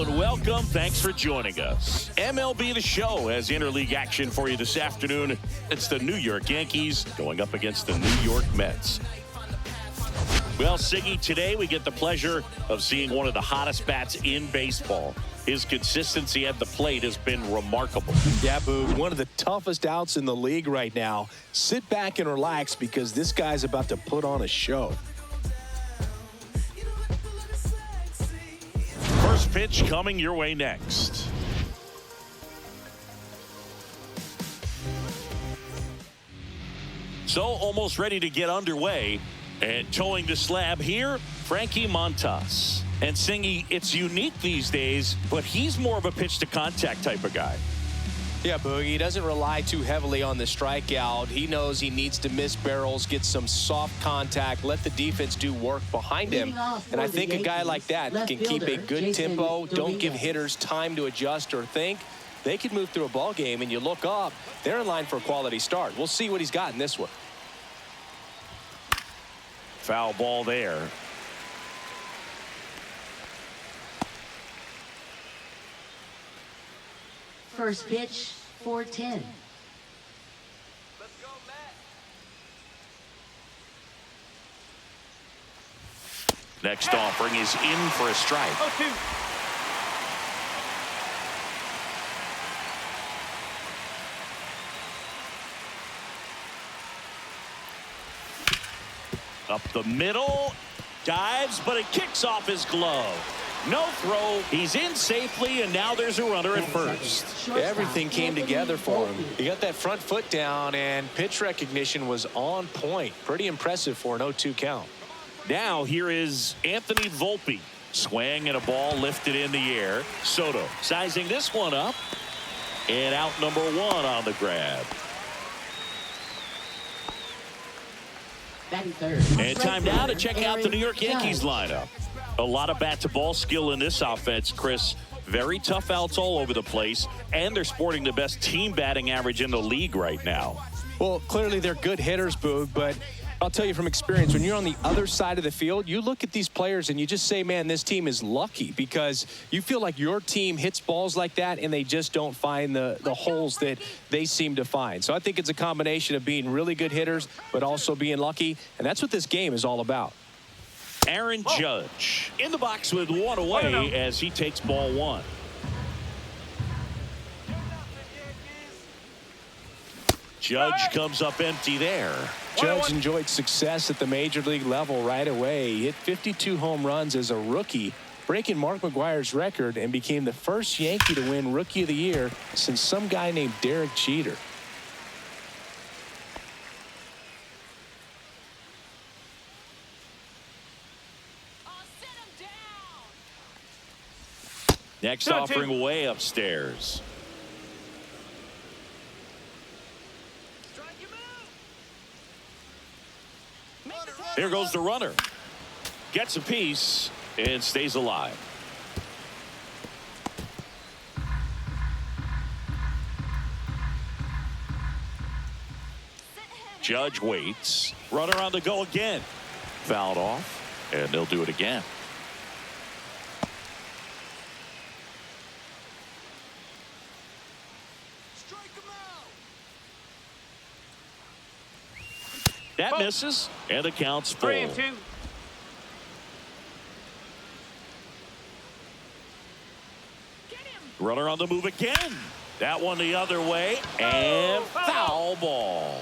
Hello and welcome. Thanks for joining us. MLB The Show has interleague action for you this afternoon. It's the New York Yankees going up against the New York Mets. Well, Siggy, today we get the pleasure of seeing one of the hottest bats in baseball. His consistency at the plate has been remarkable. Yeah, Boog, one of the toughest outs in the league right now. Sit back and relax because this guy's about to put on a show. First pitch coming your way next. So almost ready to get underway. And towing the slab here, Frankie Montas. And Singy, it's unique these days, but he's more of a pitch to contact type of guy. Yeah, Boog, he doesn't rely too heavily on the strikeout. He knows he needs to miss barrels, get some soft contact, let the defense do work behind him. And I think a guy like that can keep a good tempo, don't give hitters time to adjust or think. They could move through a ball game, and you look up, they're in line for a quality start. We'll see what he's got in this one. Foul ball there. First pitch, 4-10. Let's go, Matt. Next offering is in for a strike. 0-2. Up the middle, dives, but it kicks off his glove. No throw, he's in safely, and now there's a runner at first. Everything came together for him. He got that front foot down, and pitch recognition was on point. Pretty impressive for an 0-2 count. Now here is Anthony Volpe. Swing and a ball lifted in the air. Soto sizing this one up. And out number one on the grab. And time now to check out the New York Yankees lineup. A lot of bat-to-ball skill in this offense, Chris. Very tough outs all over the place, and they're sporting the best team batting average in the league right now. Well, clearly they're good hitters, Boog, but I'll tell you from experience, when you're on the other side of the field, you look at these players and you just say, man, this team is lucky, because you feel like your team hits balls like that and they just don't find the holes that they seem to find. So I think it's a combination of being really good hitters, but also being lucky, and that's what this game is all about. Aaron Judge in the box with one away as he takes ball one. Judge comes up empty there. Judge enjoyed success at the major league level right away. He hit 52 home runs as a rookie, breaking Mark McGwire's record, and became the first Yankee to win Rookie of the Year since some guy named Derek Jeter. Next offering way upstairs. Here goes the runner. Gets a piece and stays alive. Judge waits. Runner on the go again. Fouled off, and they'll do it again. That misses, and the count's full. 3-2. Runner on the move again. That one the other way, and foul ball.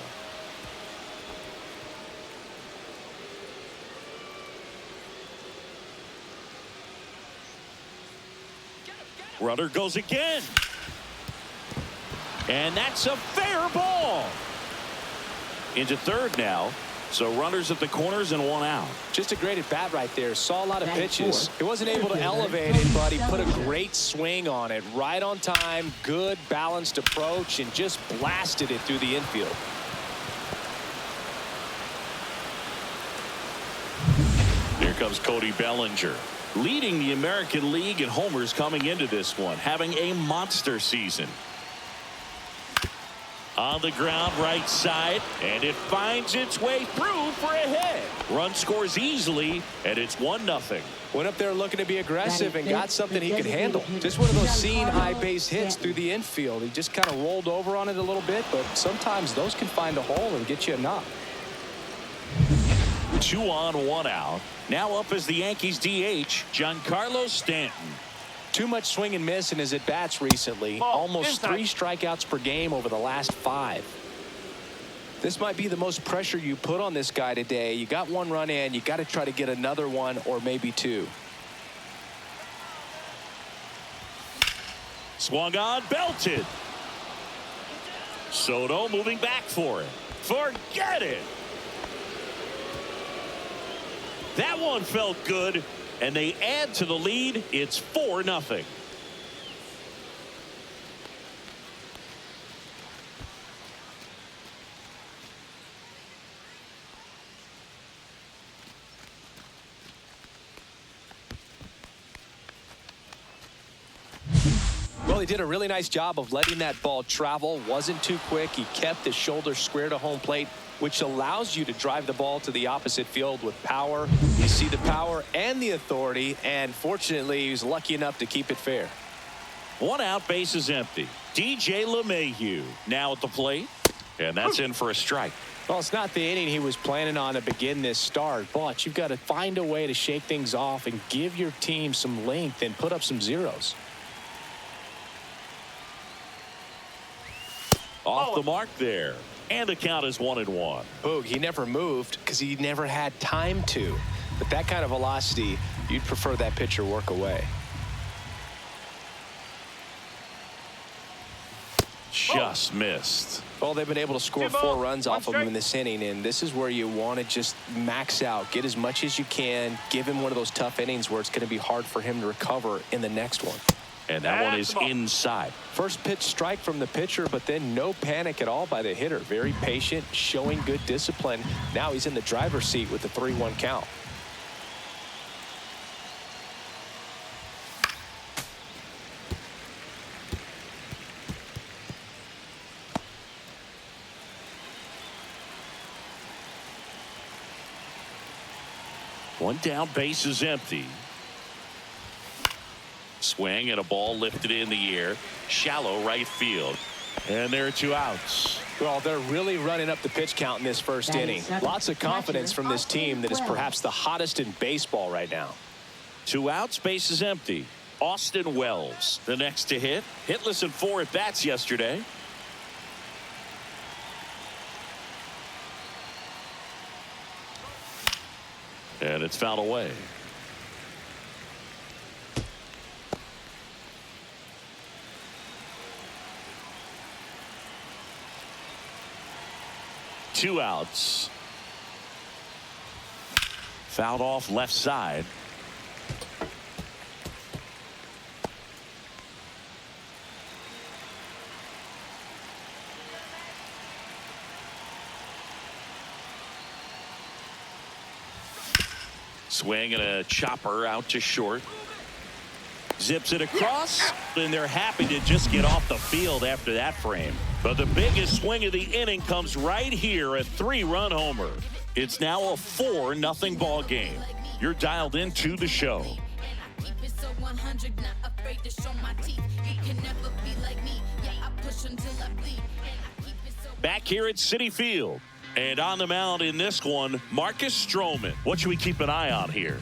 Runner goes again. And that's a fair ball. Into third now. So runners at the corners and one out. Just a great at bat right there. Saw a lot of pitches. He wasn't able to elevate it, but he put a great swing on it. Right on time, good balanced approach, and just blasted it through the infield. Here comes Cody Bellinger, leading the American League in homers coming into this one, having a monster season. On the ground, right side, and it finds its way through for a hit. Run scores easily, and it's 1-0. Went up there looking to be aggressive and got something he could handle. Just one of those seeing high base hits through the infield. He just kind of rolled over on it a little bit, but sometimes those can find a hole and get you a knock. 2 on, 1 out. Now up as the Yankees DH, Giancarlo Stanton. Too much swing and miss in his at-bats recently. Almost 3 strikeouts per game over the last 5. This might be the most pressure you put on this guy today. You got 1 run in. You got to try to get another 1 or maybe 2. Swung on, belted. Soto moving back for it. Forget it. That one felt good, and they add to the lead. It's 4-0. Well, he did a really nice job of letting that ball travel. Wasn't too quick. He kept his shoulder square to home plate, which allows you to drive the ball to the opposite field with power. You see the power and the authority, and fortunately, he was lucky enough to keep it fair. 1 out, bases empty. DJ LeMahieu now at the plate, and that's in for a strike. Well, it's not the inning he was planning on to begin this start, but you've got to find a way to shake things off and give your team some length and put up some zeros. Off the mark there. And the count is 1-1. Boog, he never moved because he never had time to. But that kind of velocity, you'd prefer that pitcher work away. Just missed. Well, they've been able to score 4 runs off of him in this inning, and this is where you want to just max out, get as much as you can, give him one of those tough innings where it's going to be hard for him to recover in the next one. And that one is inside. First pitch strike from the pitcher, but then no panic at all by the hitter. Very patient, showing good discipline. Now he's in the driver's seat with the 3-1 count. One down, base is empty. Swing and a ball lifted in the air. Shallow right field. And there are 2 outs. Well, they're really running up the pitch count in this first inning. Lots of confidence from this team that is perhaps the hottest in baseball right now. 2 outs, base is empty. Austin Wells, the next to hit. Hitless in 4 at-bats yesterday. And it's fouled away. Two outs. Fouled off left side. Swing and a chopper out to short. Zips it across, and they're happy to just get off the field after that frame. But the biggest swing of the inning comes right here, a 3-run homer. It's now a 4-0 ball game. You're dialed into the show. Back here at Citi Field. And on the mound in this one, Marcus Stroman. What should we keep an eye on here?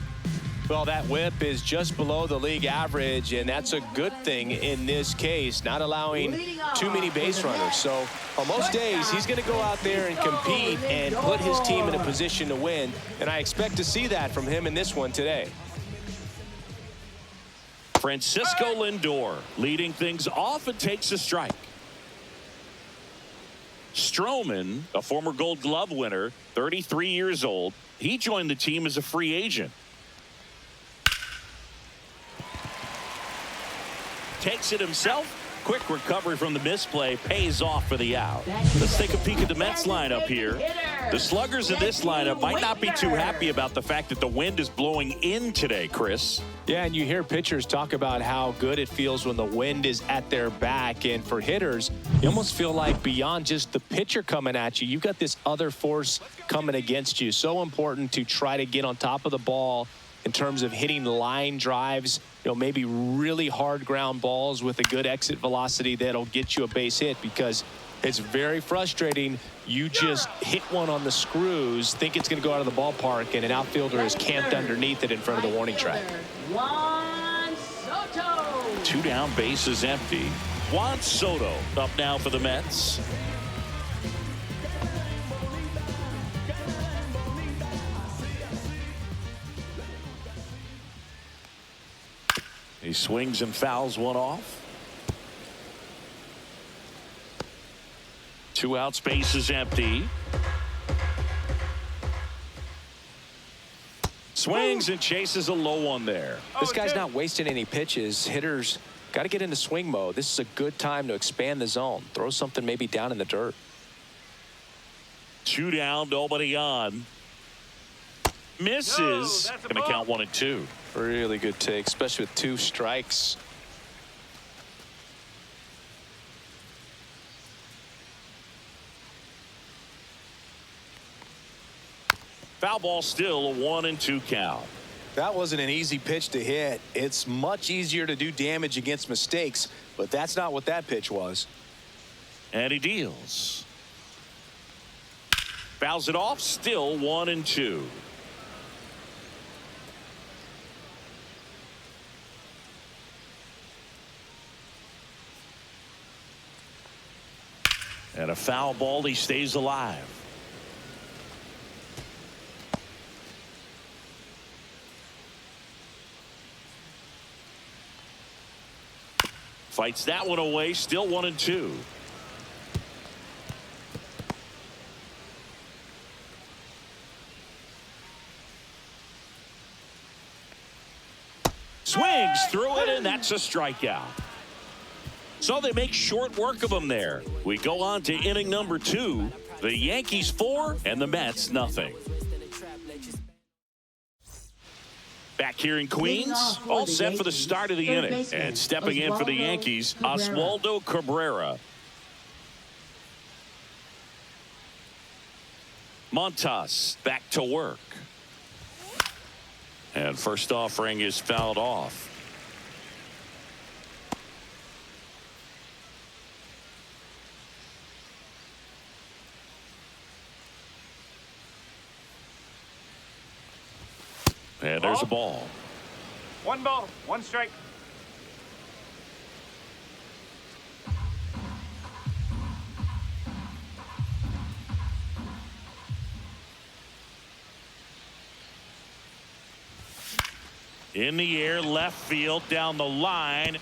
Well, that whip is just below the league average, and that's a good thing in this case, not allowing too many base runners. So on most days, he's going to go out there and compete and put his team in a position to win, and I expect to see that from him in this one today. Francisco Lindor leading things off and takes a strike. Stroman, a former Gold Glove winner, 33 years old. He joined the team as a free agent. Takes it himself, quick recovery from the misplay pays off for the out. Let's take a peek at the Mets lineup here. The sluggers in this lineup might not be too happy about the fact that the wind is blowing in today, Chris. Yeah, and you hear pitchers talk about how good it feels when the wind is at their back. And for hitters, you almost feel like beyond just the pitcher coming at you, you've got this other force coming against you. So important to try to get on top of the ball in terms of hitting line drives, maybe really hard ground balls with a good exit velocity that'll get you a base hit, because it's very frustrating. You just hit one on the screws, think it's going to go out of the ballpark, and an outfielder is camped underneath it in front of the warning track. Juan Soto. 2 down, bases empty. Juan Soto up now for the Mets. He swings and fouls one off. 2 outs, bases empty. Swings and chases a low one there. This guy's not wasting any pitches. Hitters got to get into swing mode. This is a good time to expand the zone. Throw something maybe down in the dirt. 2 down, nobody on. Misses. Going to count 1 and 2. Really good take, especially with 2 strikes. Foul ball, still a 1 and 2 count. That wasn't an easy pitch to hit. It's much easier to do damage against mistakes, but that's not what that pitch was. And he deals. Fouls it off, still 1 and 2. And a foul ball, he stays alive. Fights that one away, still 1 and 2. Swings through it, and that's a strikeout. So they make short work of him there. We go on to inning number 2. The Yankees 4 and the Mets nothing. Back here in Queens, all set for the start of the inning. And stepping in for the Yankees, Oswaldo Cabrera. Montas back to work. And first offering is fouled off. And there's a ball. 1 ball, 1 strike. In the air, left field, down the line,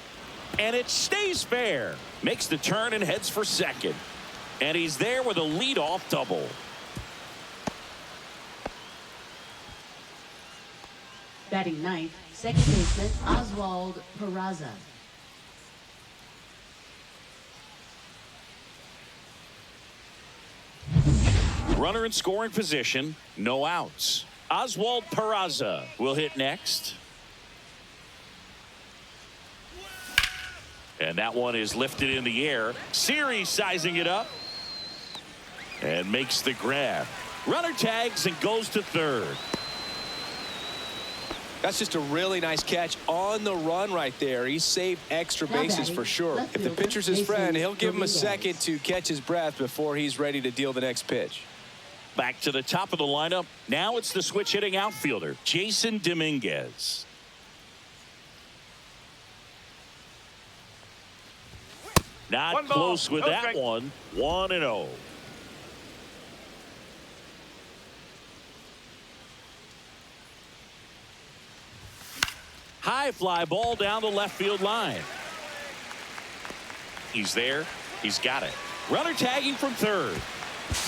and it stays fair. Makes the turn and heads for second. And he's there with a leadoff double. Batting ninth, second baseman Oswald Peraza. Runner in scoring position, no outs. Oswald Peraza will hit next. And that one is lifted in the air. Series sizing it up and makes the grab. Runner tags and goes to third. That's just a really nice catch on the run right there. He saved extra bases for sure. If the pitcher's his friend, he'll give him a second to catch his breath before he's ready to deal the next pitch. Back to the top of the lineup. Now it's the switch hitting outfielder, Jason Dominguez. Not close with that one. 1-0. High fly ball down the left field line. He's there. He's got it. Runner tagging from third.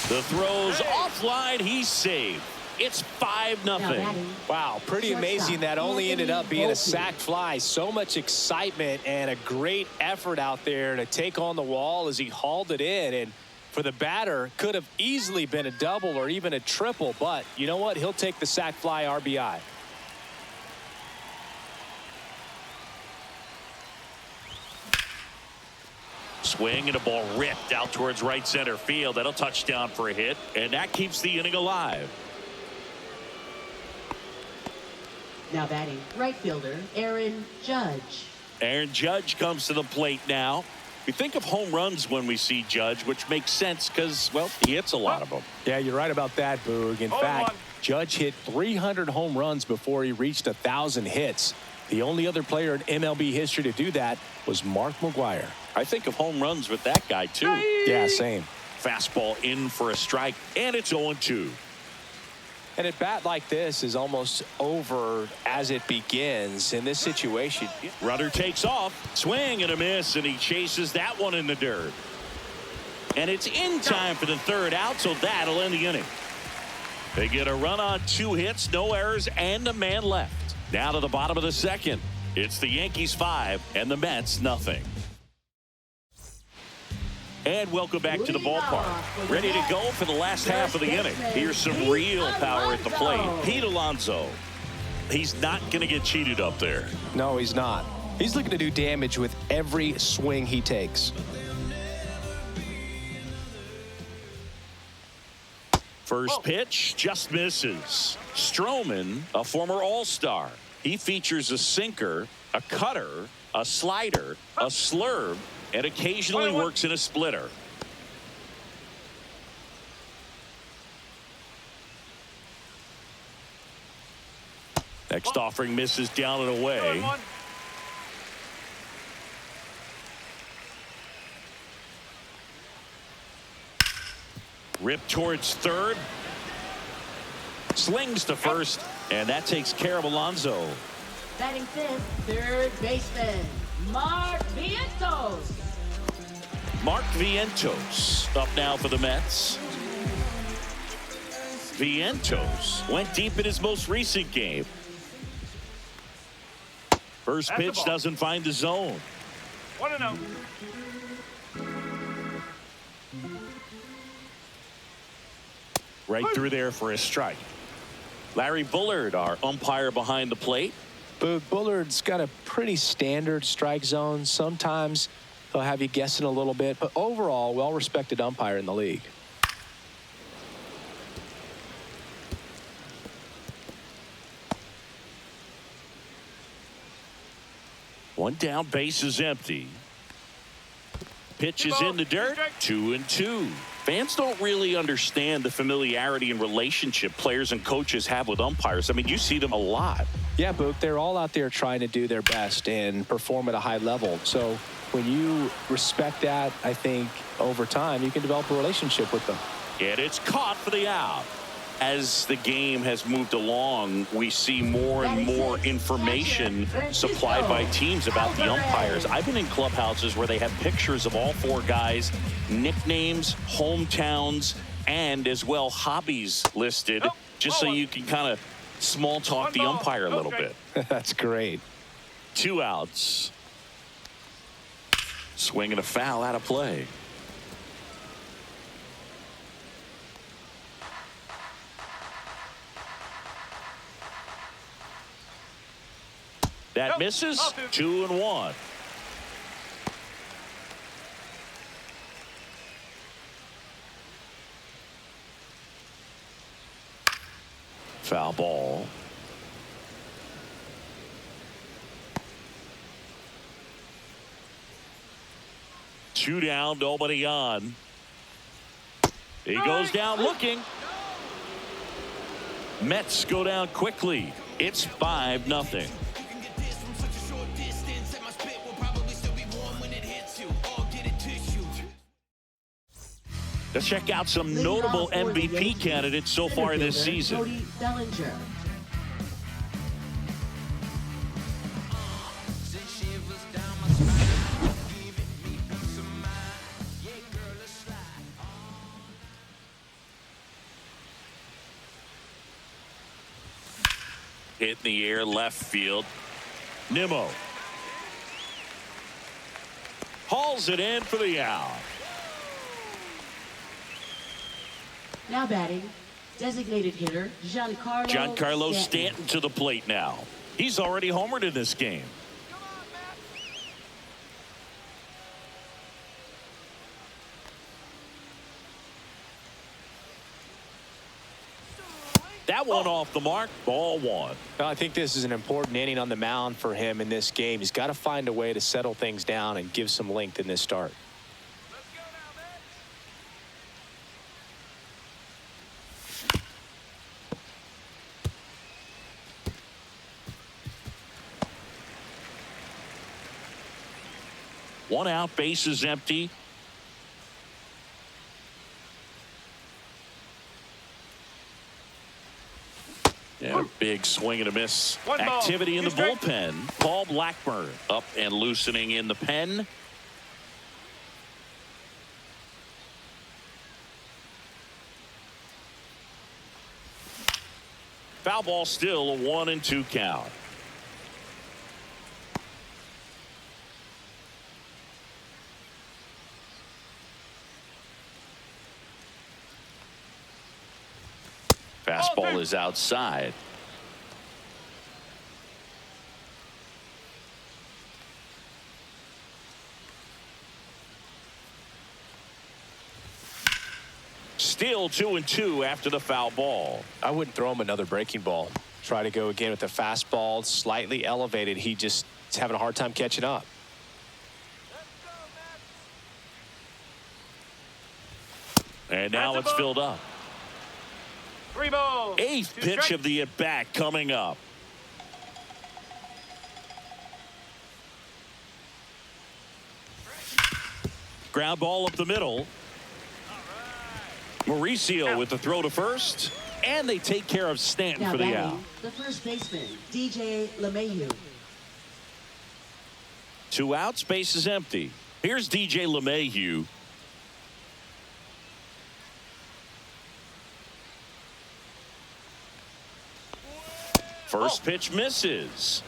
The throw's offline. He's saved. It's 5-0. Wow, pretty amazing that only ended up being a sacked fly. So much excitement and a great effort out there to take on the wall as he hauled it in. And for the batter, could have easily been a double or even a triple. But you know what? He'll take the sack fly RBI. Swing and a ball ripped out towards right center field. That'll touch down for a hit, and that keeps the inning alive. Now batting, right fielder Aaron Judge. Aaron Judge comes to the plate now. We think of home runs when we see Judge, which makes sense because, well, he hits a lot of them. Yeah, you're right about that, Boog. In fact, Judge hit 300 home runs before he reached 1,000 hits. The only other player in MLB history to do that was Mark McGwire. I think of home runs with that guy, too. Yeah, same. Fastball in for a strike, and it's 0-2. And a bat like this is almost over as it begins in this situation. Runner takes off, swing and a miss, and he chases that one in the dirt. And it's in time for the third out, so that'll end the inning. They get a run on 2 hits, no errors, and a man left. Now to the bottom of the second. It's the Yankees 5 and the Mets nothing. And welcome back to the ballpark. Ready to go for the last half of the inning. Here's some real power at the plate. Pete Alonso. He's not going to get cheated up there. No, he's not. He's looking to do damage with every swing he takes. First pitch just misses. Stroman, a former All-Star. He features a sinker, a cutter, a slider, a slurve, and occasionally works in a splitter. Next offering misses down and away. Rip towards third. Slings to first, and that takes care of Alonso. Batting fifth, third baseman Mark Vientos. Mark Vientos up now for the Mets. Vientos went deep in his most recent game. First pitch doesn't find the zone. 1-0. Right through there for a strike. Larry Bullard, our umpire behind the plate. But Bullard's got a pretty standard strike zone. Sometimes he'll have you guessing a little bit, but overall, well-respected umpire in the league. One down, base is empty. Pitch is in the dirt, 2-2. Fans don't really understand the familiarity and relationship players and coaches have with umpires. I mean, you see them a lot. Yeah, Book, they're all out there trying to do their best and perform at a high level. So when you respect that, I think over time you can develop a relationship with them. And it's caught for the out. As the game has moved along, we see more and more information supplied by teams about the umpires. I've been in clubhouses where they have pictures of all 4 guys, nicknames, hometowns, and as well hobbies listed, just so you can kind of small talk the umpire a little bit. That's great. 2 outs. Swing and a foul out of play. That misses. 2-1. Foul ball. Two down, nobody on. He goes down looking. Mets go down quickly. It's 5-0. Let's check out some notable MVP candidates so far this season. Cody Bellinger. Hit in the air, left field. Nimmo hauls it in for the out. Now batting, designated hitter Giancarlo Stanton to the plate now. He's already homered in this game. That one off the mark. Ball one. Well, I think this is an important inning on the mound for him in this game. He's got to find a way to settle things down and give some length in this start. One out, base is empty. Yeah, big swing and a miss. Activity in the bullpen. Paul Blackburn up and loosening in the pen. Foul ball, still a 1-2 count. Fastball is outside. Still 2-2 after the foul ball. I wouldn't throw him another breaking ball. Try to go again with the fastball, slightly elevated. He just is having a hard time catching up. And now it's filled up. 3 balls. Eighth pitch of the at-bat coming up. Ground ball up the middle. Mauricio with the throw to first. And they take care of Stanton now for the batting, out. the first baseman, DJ LeMahieu. 2 outs, base is empty. Here's DJ LeMahieu. First pitch misses.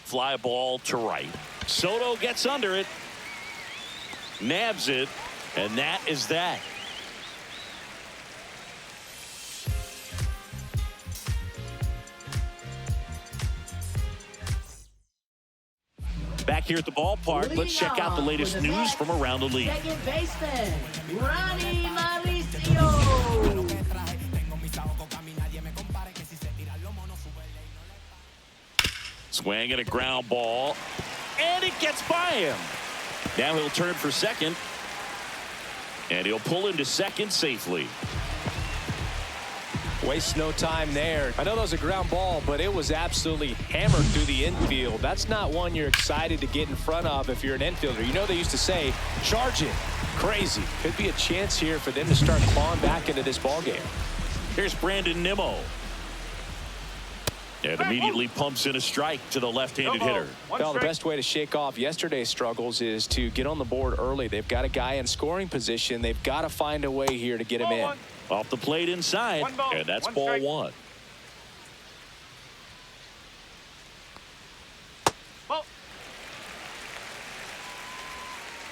Fly ball to right. Soto gets under it. Nabs it. And that is that. Back here at the ballpark, let's check out the latest news from around the league. Second baseman, Ronnie Mauricio. Swing and a ground ball. And it gets by him. Now he'll turn for second. And he'll pull into second safely. Waste no time there. I know that was a ground ball, but it was absolutely hammered through the infield. That's not one you're excited to get in front of if you're an infielder. You know they used to say, charge it. Crazy. Could be a chance here for them to start clawing back into this ball game. Here's Brandon Nimmo. And immediately pumps in a strike to the left-handed hitter. Well, the best way to shake off yesterday's struggles is to get on the board early. They've got a guy in scoring position. They've got to find a way here to get him in. Off the plate inside, and that's ball one.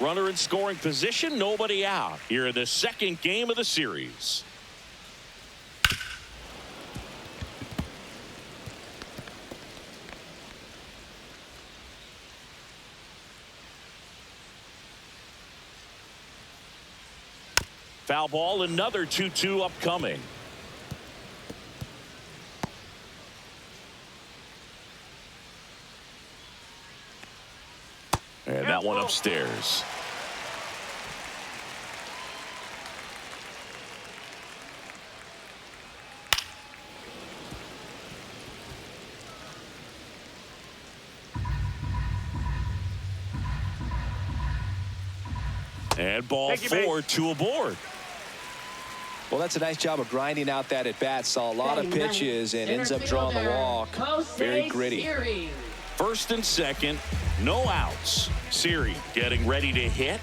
Runner in scoring position, nobody out. Here in the second game of the series. Foul ball, another 2-2 upcoming. And that one upstairs. And ball 4, 2 aboard. Well, that's a nice job of grinding out that at bat. Saw a lot of pitches and ends up drawing the walk. Very gritty. First and second, no outs. Siri getting ready to hit.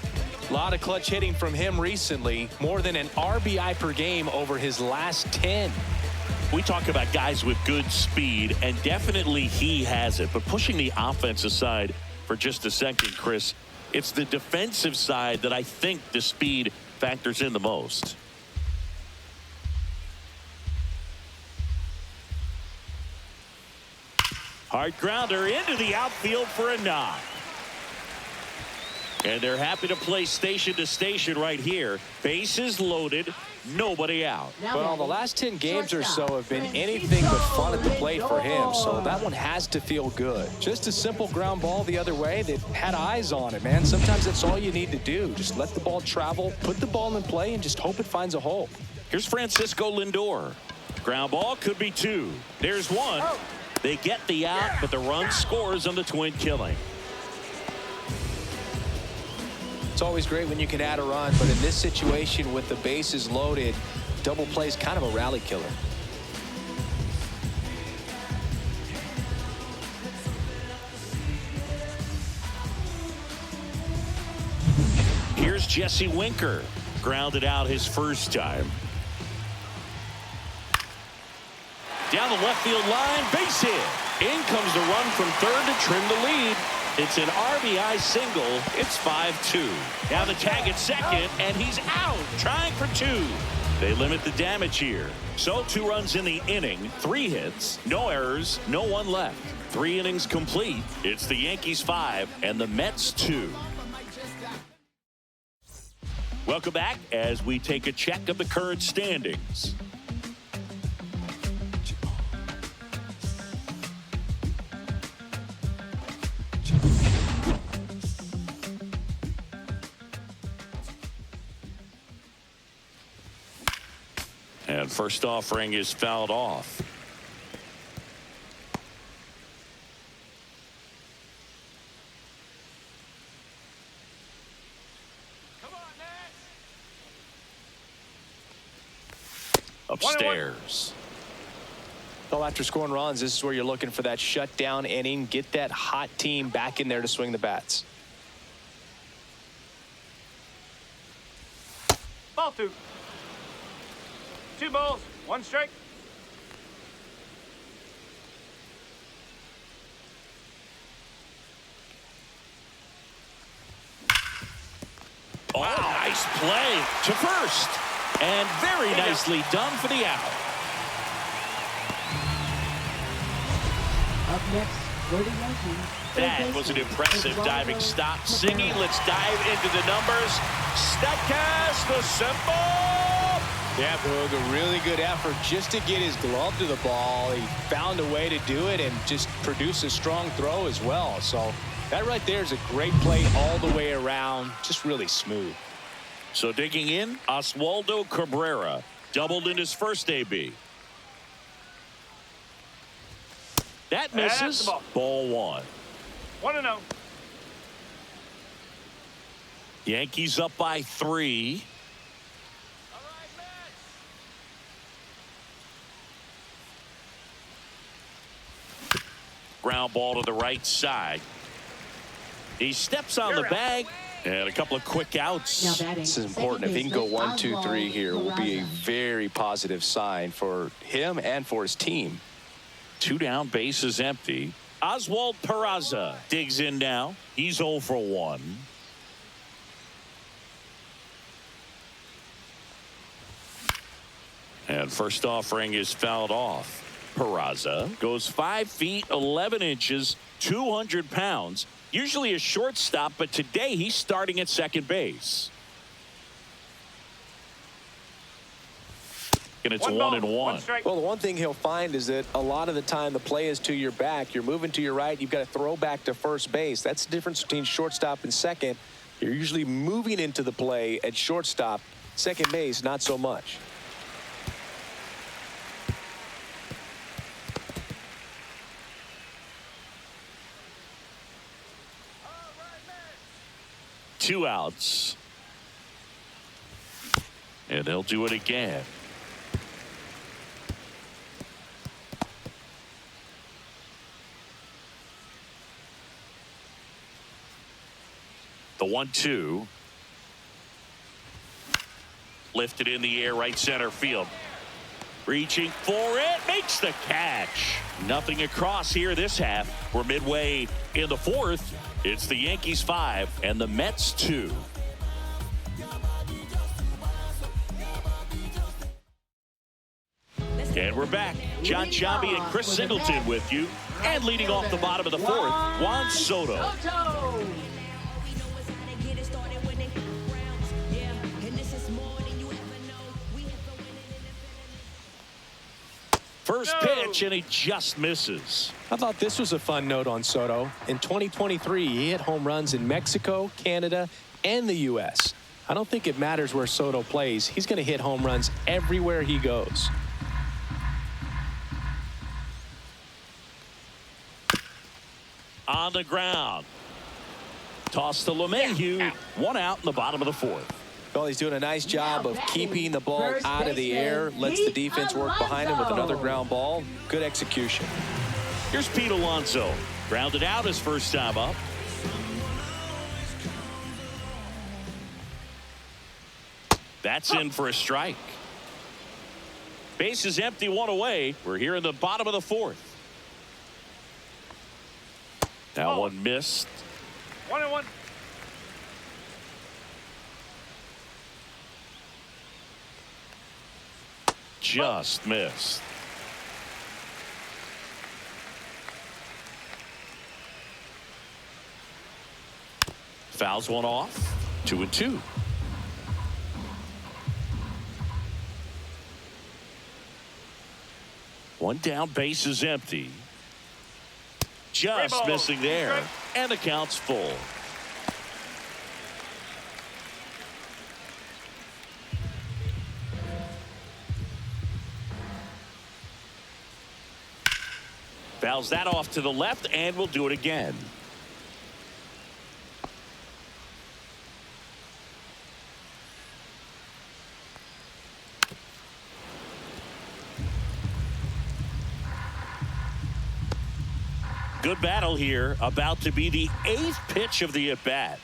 A lot of clutch hitting from him recently. More than an RBI per game over his last 10. We talk about guys with good speed, and definitely he has it. But pushing the offense aside for just a second, Chris, it's the defensive side that I think the speed factors in the most. Hard grounder into the outfield for a knock. And they're happy to play station to station right here. Bases loaded, nobody out. Well, the last 10 games or so have been anything but fun at the plate for him, so that one has to feel good. Just a simple ground ball the other way that had eyes on it, man. Sometimes that's all you need to do. Just let the ball travel, put the ball in play, and just hope it finds a hole. Here's Francisco Lindor. Ground ball could be two. There's one. They get the out, but the run scores on the twin killing. It's always great when you can add a run, but in this situation with the bases loaded, double play is kind of a rally killer. Here's Jesse Winker. Grounded out his first time. Down the left field line, base hit. In comes the run from third to trim the lead. It's an RBI single. It's 5-2. Now the tag at second, and he's out, trying for two. They limit the damage here. So 2 runs in the inning, 3 hits, no errors, no one left. 3 innings complete. It's the Yankees 5 and the Mets 2. Welcome back as we take a check of the current standings. And first offering is fouled off. Upstairs. Well, after scoring runs, this is where you're looking for that shutdown inning. Get that hot team back in there to swing the bats. Ball 2. 2 balls, 1 strike. Oh, nice play to first. And very nicely done for the out. Up next for the Yankees. That was an impressive diving stop. Siggy, let's dive into the numbers. Statcast, the symbol. Yeah, Boog, a really good effort just to get his glove to the ball. He found a way to do it and just produce a strong throw as well. So that right there is a great play all the way around. Just really smooth. So digging in, Oswaldo Cabrera doubled in his first AB. That misses. Ball 1. 1-0. Yankees up by 3. Ground ball to the right side. He steps on the bag. And a couple of quick outs. This is important. If he can go 1, 2, 3 here, it will be a very positive sign for him and for his team. 2 down, bases empty. Oswald Peraza digs in now. He's 0 for 1. And first offering is fouled off. Peraza goes 5 feet 11 inches, 200 pounds. Usually a shortstop, but today he's starting at second base. And it's 1-1. Well, the one thing he'll find is that a lot of the time the play is to your back. You're moving to your right. You've got to throw back to first base. That's the difference between shortstop and second. You're usually moving into the play at shortstop. Second base, not so much. Two outs. And they'll do it again. The 1-2. Lifted in the air, right center field. Reaching for it, makes the catch. Nothing across here this half. We're midway in the fourth. It's the Yankees 5 and the Mets 2. And we're back. John Chambi and Chris Singleton with you. And leading off the bottom of the fourth, Juan Soto. First pitch, and he just misses. I thought this was a fun note on Soto. In 2023, he hit home runs in Mexico, Canada, and the U.S. I don't think it matters where Soto plays. He's going to hit home runs everywhere he goes. On the ground. Toss to LeMahieu. One out in the bottom of the fourth. Well, he's doing a nice job of keeping the ball out of the air. Lets the defense work behind him with another ground ball. Good execution. Here's Pete Alonso. Grounded out his first time up. That's in for a strike. Base is empty, one away. We're here in the bottom of the fourth. Now one missed. 1-1. Just missed. Fouls one off. 2-2. One down, base is empty. Just missing there. And the count's full. Fouls that off to the left, and we'll do it again. Good battle here. About to be the 8th pitch of the at-bat.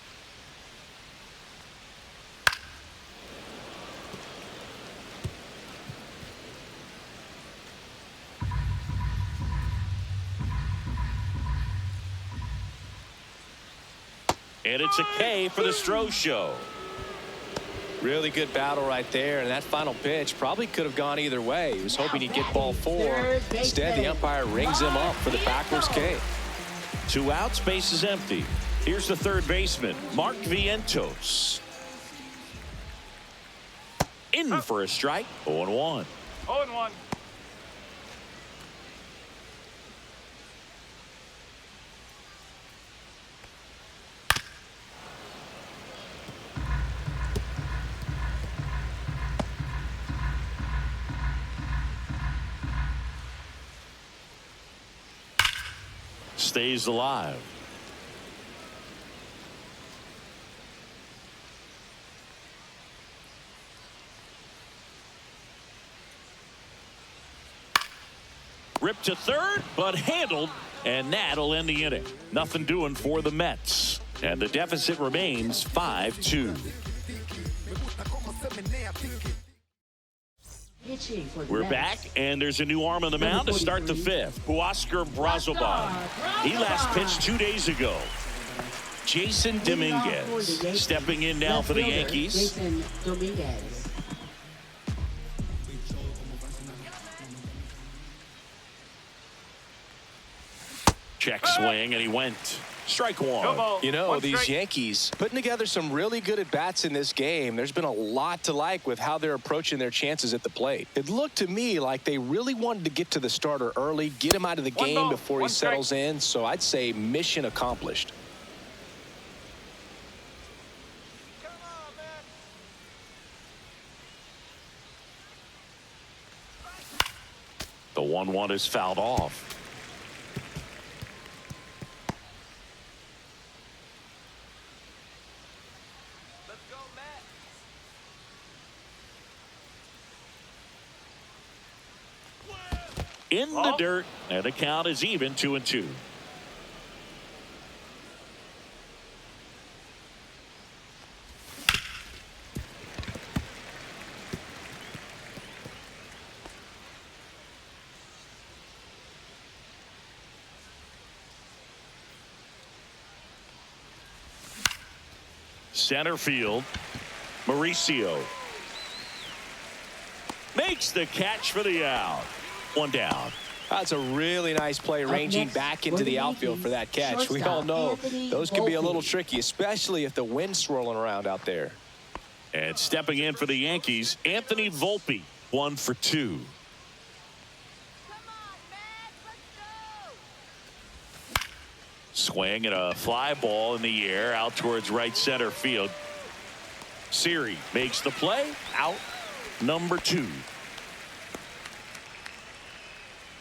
And it's a K for the Stroh Show. Really good battle right there, and that final pitch probably could have gone either way. He was hoping he'd get ball 4. Instead, the umpire rings him up for the backwards K. 2 outs, base is empty. Here's the third baseman, Mark Vientos. In for a strike, 0-1. 0-1. Stays alive. Ripped to third, but handled, and that'll end the inning. Nothing doing for the Mets, and the deficit remains 5-2. We're back, and there's a new arm on the mound to start the fifth. Huáscar Brazoban. He last pitched 2 days ago. Jason Dominguez stepping in now for the Yankees. Jason Dominguez. Check swing, and he went. Strike one. You know, these Yankees putting together some really good at-bats in this game. There's been a lot to like with how they're approaching their chances at the plate. It looked to me like they really wanted to get to the starter early, get him out of the game before he settles in. So I'd say mission accomplished. The 1-1 is fouled off. In the dirt, and the count is even, 2-2. Center field. Mauricio makes the catch for the out. One down. That's a really nice play, ranging back into the outfield for that catch. We all know those can be a little tricky, especially if the wind's swirling around out there. And stepping in for the Yankees, Anthony Volpe, 1 for 2. Swing and a fly ball in the air out towards right center field. Siri makes the play. Out number 2.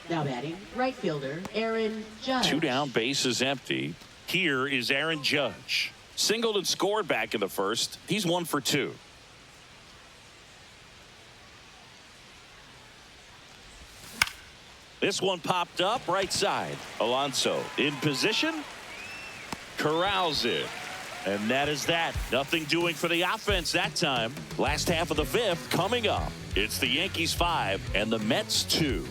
Now batting, right fielder Aaron Judge. 2 down, bases empty. Here is Aaron Judge. Singled and scored back in the first. He's 1 for 2. This one popped up right side. Alonso in position. Corrals it. And that is that. Nothing doing for the offense that time. Last half of the 5th coming up. It's the Yankees 5 and the Mets 2.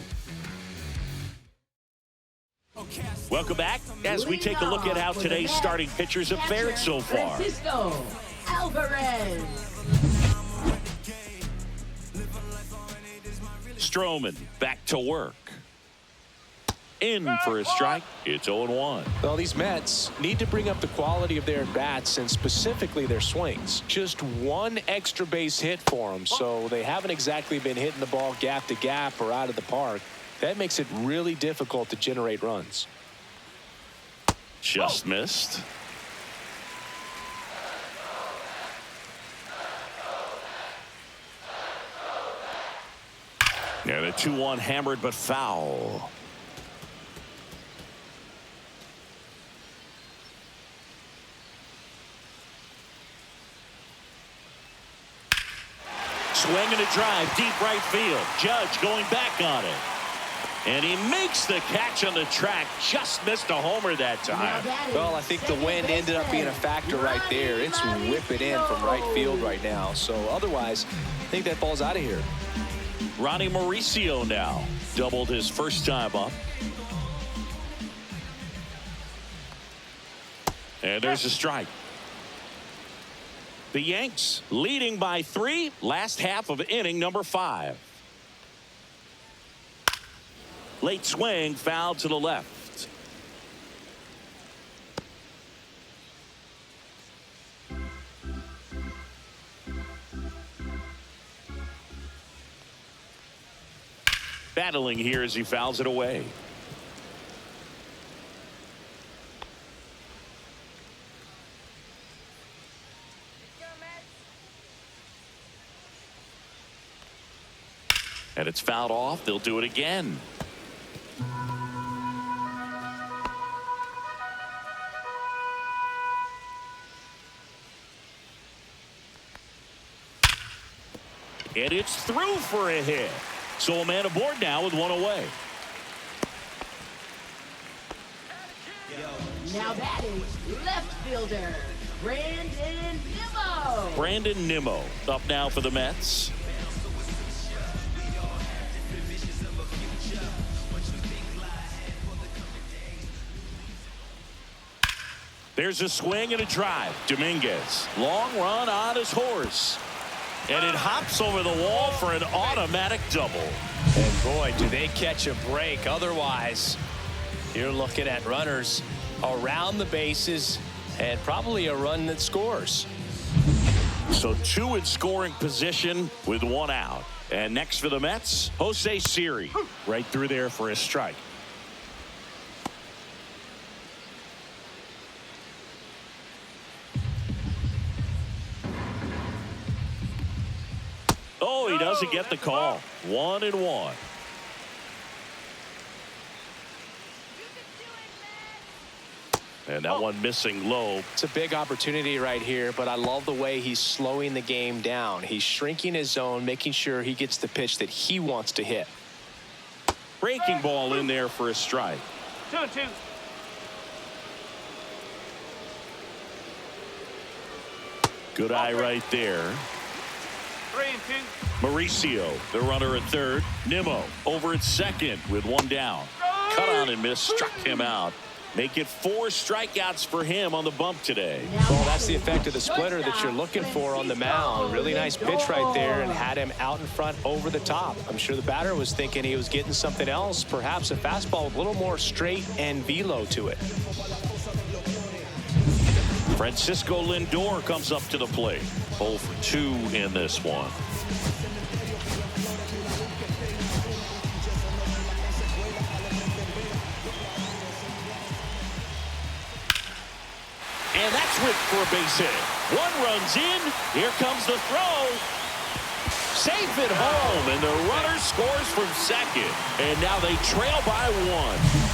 Welcome back as we take a look at how today's starting pitchers have fared so far. Francisco Alvarez. Stroman back to work. In for a strike. It's 0-1. Well, these Mets need to bring up the quality of their bats and specifically their swings. Just one extra base hit for them, so they haven't exactly been hitting the ball gap to gap or out of the park. That makes it really difficult to generate runs. Just missed. And a 2-1 hammered but foul. Swing and a drive deep right field. Judge going back on it. And he makes the catch on the track. Just missed a homer that time. Well, I think the wind ended up being a factor right there. It's whipping in from right field right now. So otherwise, I think that ball's out of here. Ronnie Mauricio now doubled his first time up. And there's a strike. The Yanks leading by 3. Last half of inning number 5. Late swing, foul to the left. Battling here as he fouls it away. And it's fouled off. They'll do it again. And it's through for a hit. So a man aboard now with 1 away. Now batting, left fielder Brandon Nimmo. Brandon Nimmo up now for the Mets. There's a swing and a drive. Dominguez, long run on his horse. And it hops over the wall for an automatic double. And boy, do they catch a break. Otherwise, you're looking at runners around the bases and probably a run that scores. So 2 in scoring position with 1 out. And next for the Mets, Jose Siri. Right through there for a strike. Oh, he doesn't get the call. 1-1. And that one missing low. It's a big opportunity right here, but I love the way he's slowing the game down. He's shrinking his zone, making sure he gets the pitch that he wants to hit. Breaking ball in there for a strike. 2-2. Good eye right there. 3-2. Mauricio, the runner at third. Nimmo over at second with 1 down. Cut on and miss, struck him out. Make it 4 strikeouts for him on the bump today. Well, that's the effect of the splitter that you're looking for on the mound. Really nice pitch right there and had him out in front over the top. I'm sure the batter was thinking he was getting something else, perhaps a fastball with a little more straight and velo to it. Francisco Lindor comes up to the plate. 0 for 2 in this one. And that's whipped for a base hit. 1 runs in. Here comes the throw. Safe at home, and the runner scores from second. And now they trail by 1.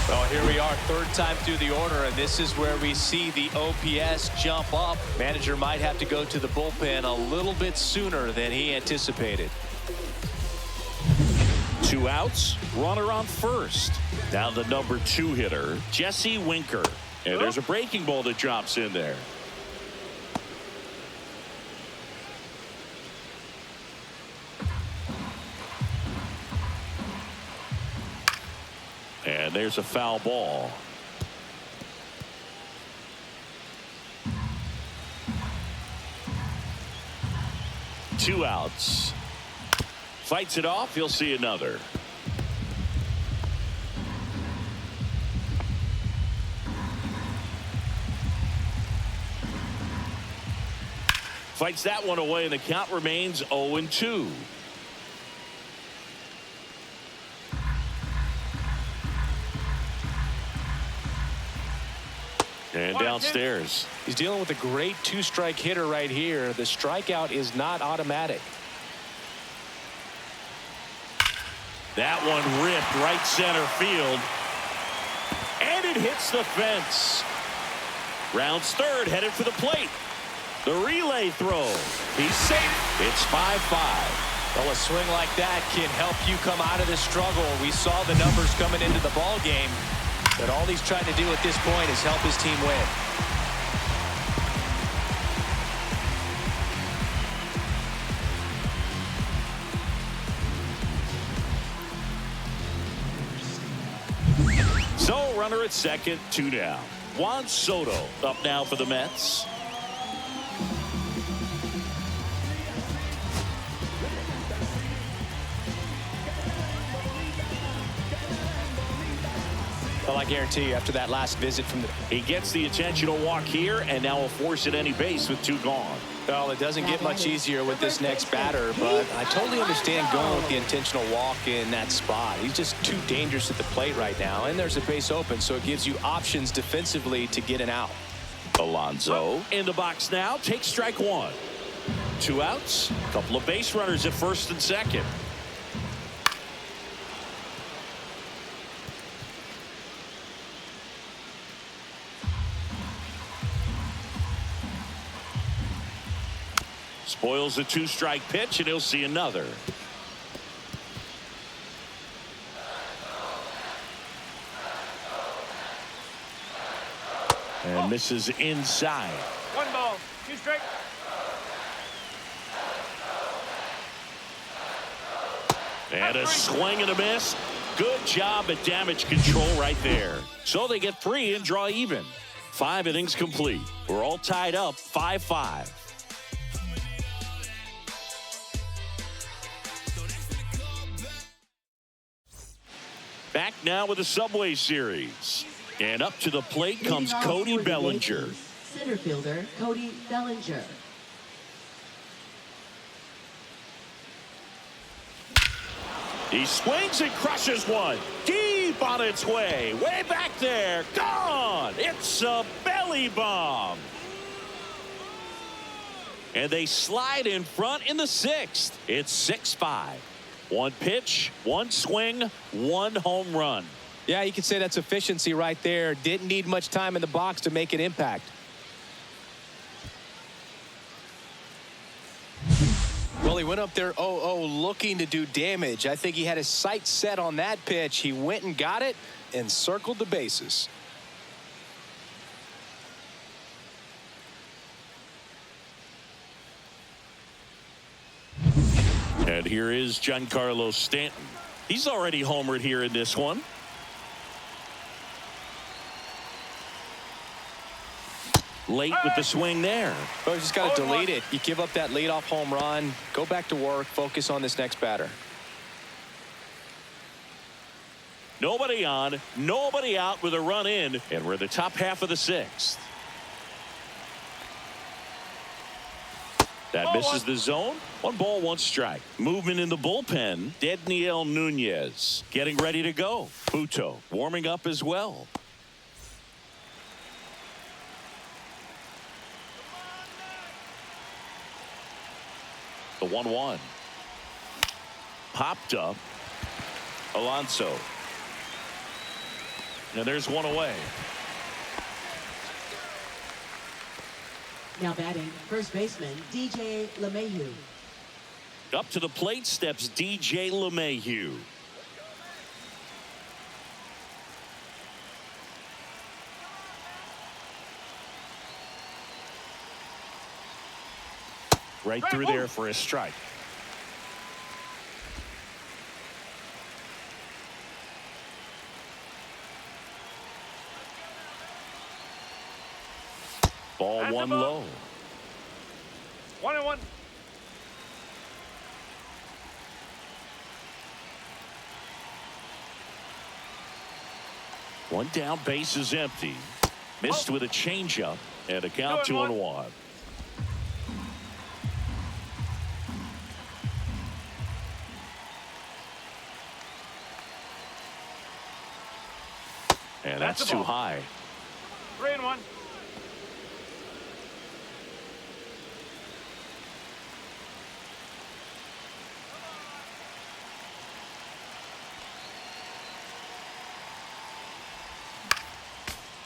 Well, here we are, 3rd time through the order, and this is where we see the OPS jump up. Manager might have to go to the bullpen a little bit sooner than he anticipated. 2 outs, runner on first. Now the number 2 hitter, Jesse Winker. And there's a breaking ball that drops in there. And there's a foul ball. Two outs. Fights it off. You'll see another. Fights that one away, and the count remains 0-2. And downstairs. He's dealing with a great 2-strike hitter right here. The strikeout is not automatic. That one ripped right center field. And it hits the fence. Rounds third, headed for the plate. The relay throw. He's safe. It's 5-5. Well, a swing like that can help you come out of this struggle. We saw the numbers coming into the ball game, but all he's trying to do at this point is help his team win. So, runner at second, 2 down. Juan Soto up now for the Mets. Well, I guarantee you, after that last visit from the... He gets the intentional walk here, and now will force at any base with 2 gone. Well, it doesn't get much easier with this next batter, but I totally understand going with the intentional walk in that spot. He's just too dangerous at the plate right now, and there's a base open, so it gives you options defensively to get an out. Alonso in the box now, takes strike 1. 2 outs, a couple of base runners at first and second. Spoils the 2-strike pitch, and he'll see another. And misses inside. 1 ball, 2 strike. And a swing and a miss. Good job at damage control right there. So they get 3 and draw even. 5 innings complete. We're all tied up 5-5. Back now with the Subway Series. And up to the plate comes Cody Bellinger. Center fielder Cody Bellinger. He swings and crushes one. Deep on its way. Way back there. Gone. It's a belly bomb. And they slide in front in the 6th. It's 6-5. 1 pitch, 1 swing, 1 home run. Yeah, you could say that's efficiency right there. Didn't need much time in the box to make an impact. Well, he went up there 0-0 looking to do damage. I think he had his sights set on that pitch. He went and got it and circled the bases. And here is Giancarlo Stanton. He's already homered here in this one. Late with the swing there. Well, you just got to delete it. You give up that leadoff home run. Go back to work. Focus on this next batter. Nobody on, nobody out with a run in, and we're in the top half of the sixth. That misses the zone. 1 ball, 1 strike. Movement in the bullpen. Dedniel Nunez getting ready to go. Puto warming up as well. The 1-1. Popped up. Alonso. And there's one away. Now batting, first baseman, DJ LeMahieu. Up to the plate steps DJ LeMahieu. Right through there for a strike. Ball 1 low. 1-1. One down, base is empty. Missed with a changeup and a count 2-1. And that's too high. 3-1.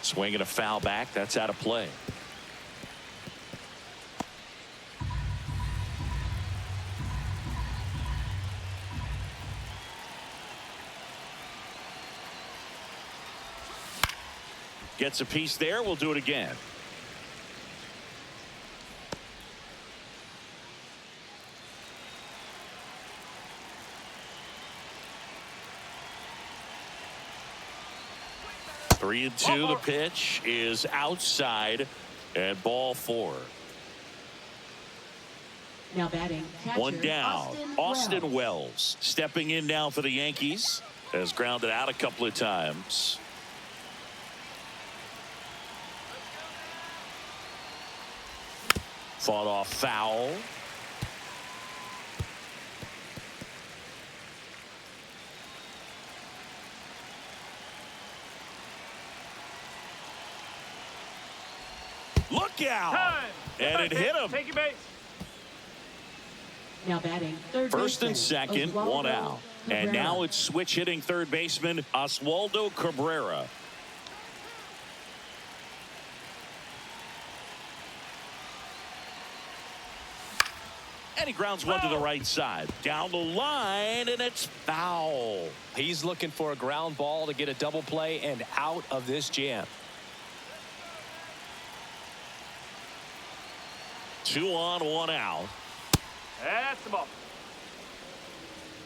Swinging a foul back. That's out of play. Gets a piece there. We'll do it again. Three and two. The pitch is outside, and ball 4. Now batting, catcher, 1 down. Austin Wells stepping in now for the Yankees. Has grounded out a couple of times. Fought off foul. Look out! Time. And it hit him. Take your base. Now batting, third First and baseman, second, Oswaldo 1 out. And Cabrera. now it's switch hitting third baseman Oswaldo Cabrera. And he grounds one to the right side. Down the line, and it's foul. He's looking for a ground ball to get a double play and out of this jam. 2 on, 1 out. That's the ball.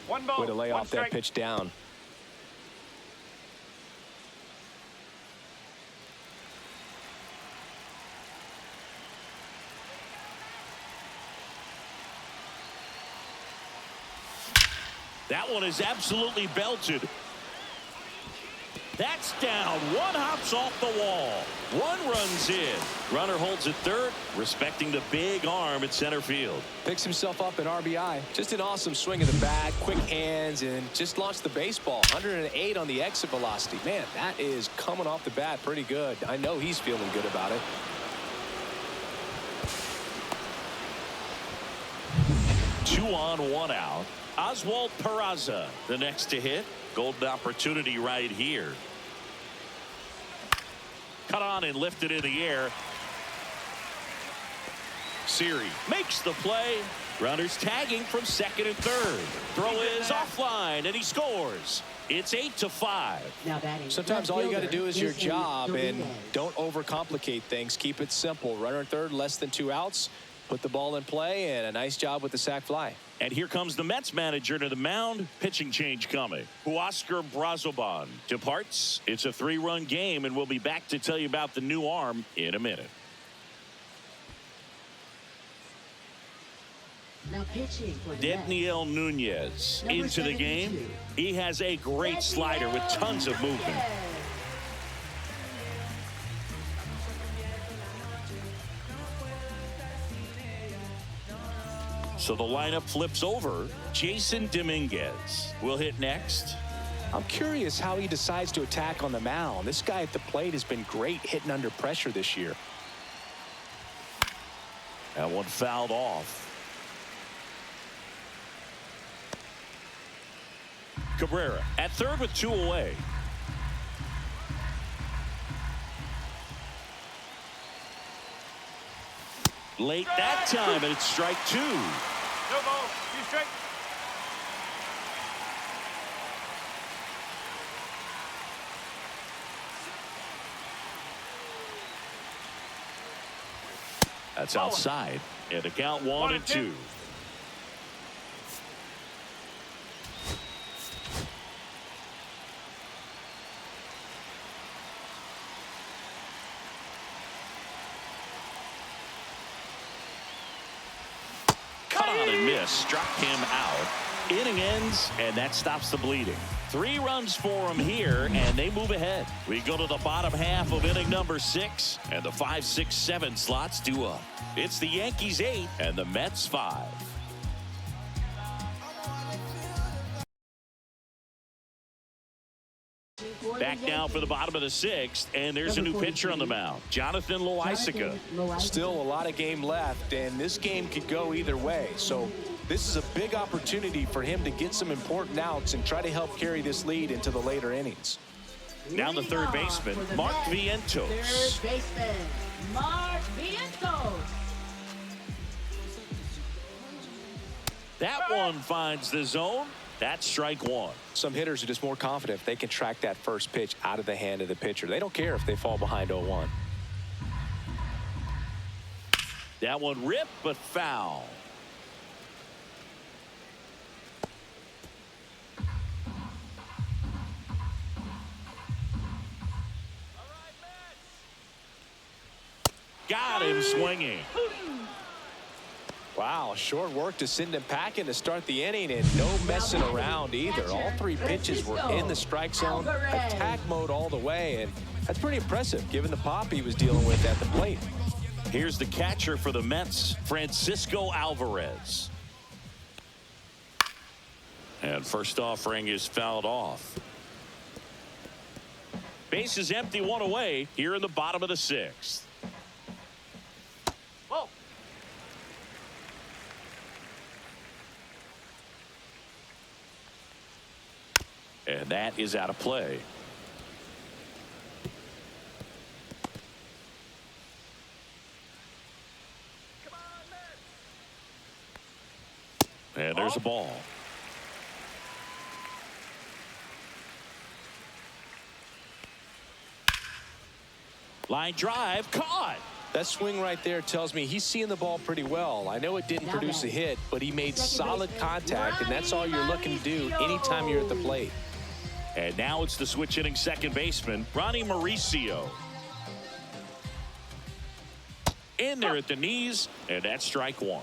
1 ball. Way to lay 1 off strike. that pitch down. That one is absolutely belted. That's down. 1 hops off the wall. 1 runs in. Runner holds at third, respecting the big arm at center field. Picks himself up an RBI. Just an awesome swing of the bat, quick hands, and just launched the baseball. 108 on the exit velocity. Man, that is coming off the bat pretty good. I know he's feeling good about it. Two on, 1 out. Oswald Peraza, the next to hit. Golden opportunity right here. Cut on and lifted in the air. Siri makes the play. Runners tagging from second and third. Throw is offline, and he scores. It's 8-5. Now batting, Sometimes left all you got to fielder, do is your Jason job and Dominguez. don't overcomplicate things. Keep it simple. Runner at third, less than 2 outs. Put the ball in play, and a nice job with the sac fly. And here comes the Mets manager to the mound. Pitching change coming. Huascar Brazoban departs. It's a 3-run game, and we'll be back to tell you about the new arm in a minute. Now pitching for the Mets. Daniel Nunez Number into the game. 72. He has a great slider with tons of movement. So the lineup flips over. Jason Dominguez will hit next. I'm curious how he decides to attack on the mound. This guy at the plate has been great hitting under pressure this year. That one fouled off. Cabrera at third with 2 away. Late that time, and it's strike 2. No ball. 2 strike. That's outside. And the count 1-2. Cut on and miss. Struck him out. Inning ends, and that stops the bleeding. 3 runs for him here, and they move ahead. We go to the bottom half of inning number 6, and the 5, 6, 7 slots due up. It's the Yankees 8 and the Mets 5. Back now for the bottom of the 6th, and there's a new pitcher on the mound, Jonathan Loaisiga. Still a lot of game left, and this game could go either way. So this is a big opportunity for him to get some important outs and try to help carry this lead into the later innings. Now the third baseman, Mark Vientos. Third baseman, Mark Vientos. That one finds the zone. That's strike 1. Some hitters are just more confident if they can track that first pitch out of the hand of the pitcher. They don't care if they fall behind 0-1. That one ripped, but foul. Got him swinging. Wow, short work to send him packing to start the inning, and no messing around either. All 3 pitches were in the strike zone, attack mode all the way, and that's pretty impressive given the pop he was dealing with at the plate. Here's the catcher for the Mets, Francisco Alvarez. And first offering is fouled off. Base is empty, 1 away here in the bottom of the 6th. Whoa. And that is out of play. And there's a ball. Line drive caught. That swing right there tells me he's seeing the ball pretty well. I know it didn't produce a hit, but he made solid contact, and that's all you're looking to do anytime you're at the plate. And now it's the switch hitting second baseman, Ronnie Mauricio. In there at the knees, and that's strike 1.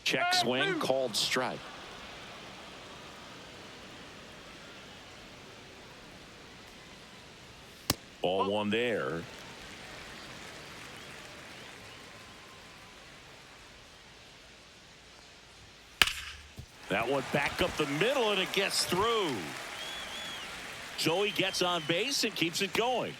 Check swing called strike. Ball 1 there. That one back up the middle, and it gets through. So he gets on base and keeps it going.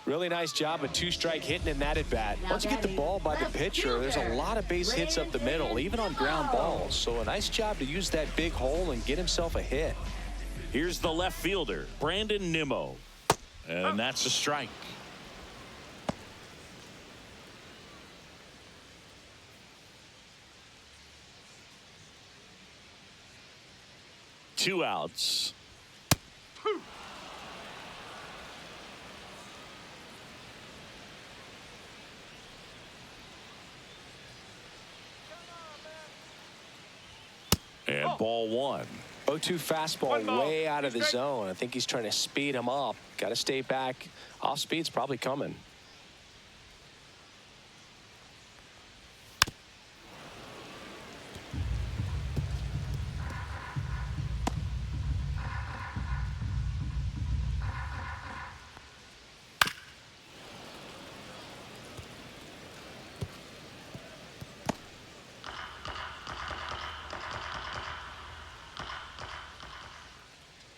Really nice job of 2-strike hitting in that at bat. Once you get the ball by the pitcher, there's a lot of base hits up the middle, even on ground balls. So a nice job to use that big hole and get himself a hit. Here's the left fielder, Brandon Nimmo. And that's a strike. Two outs. And ball 1. 0-2 fastball One ball. way out of the Strike. zone. I think he's trying to speed him up. Got to stay back. Off speed's probably coming.